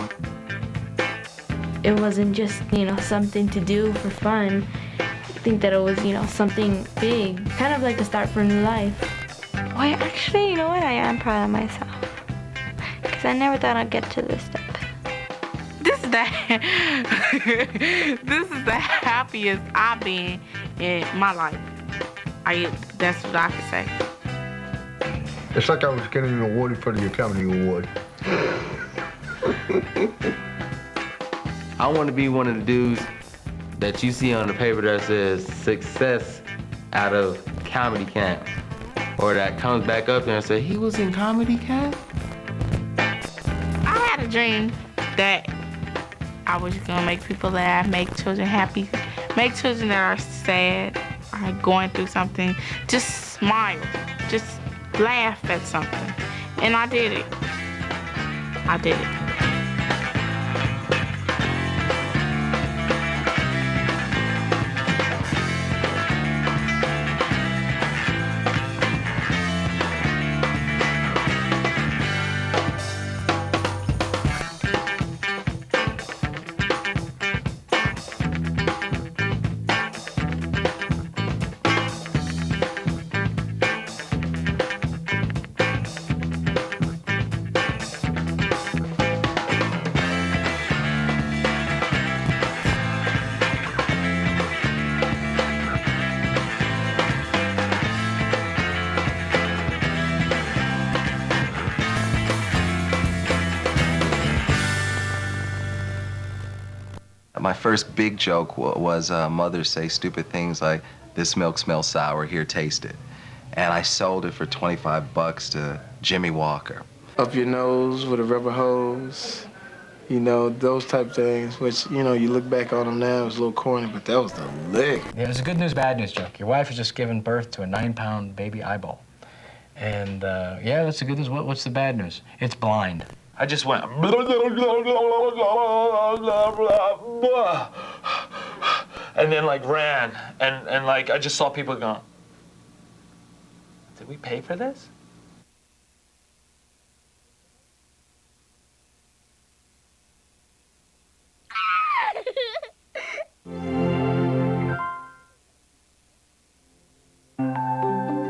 It wasn't just, something to do for fun. I think that it was, something big, kind of like a start for a new life. Well, actually, you know what? I am proud of myself. Because I never thought I'd get to this step. This is the happiest I've been in my life. That's what I can say. It's like I was getting an award for the Academy Award. I want to be one of the dudes that you see on the paper that says success out of comedy camp. Or that comes back up there and says, he was in comedy camp? I had a dream that I was gonna make people laugh, make children happy, make children that are sad, are going through something, just smile, just laugh at something. And I did it. I did it. My first big joke was mothers say stupid things like, "This milk smells sour, here, taste it." And I sold it for 25 bucks to Jimmy Walker. Up your nose with a rubber hose, you know, those type things, which, you know, you look back on them now, it's a little corny, but that was the lick. Yeah, it was a good news, bad news joke. Your wife has just given birth to a 9-pound baby eyeball. And, yeah, that's the good news. What's the bad news? It's blind. I just went, and then like ran, and like I just saw people going, did we pay for this?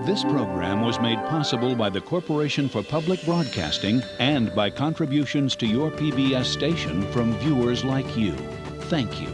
This program was made possible by the Corporation for Public Broadcasting and by contributions to your PBS station from viewers like you. Thank you.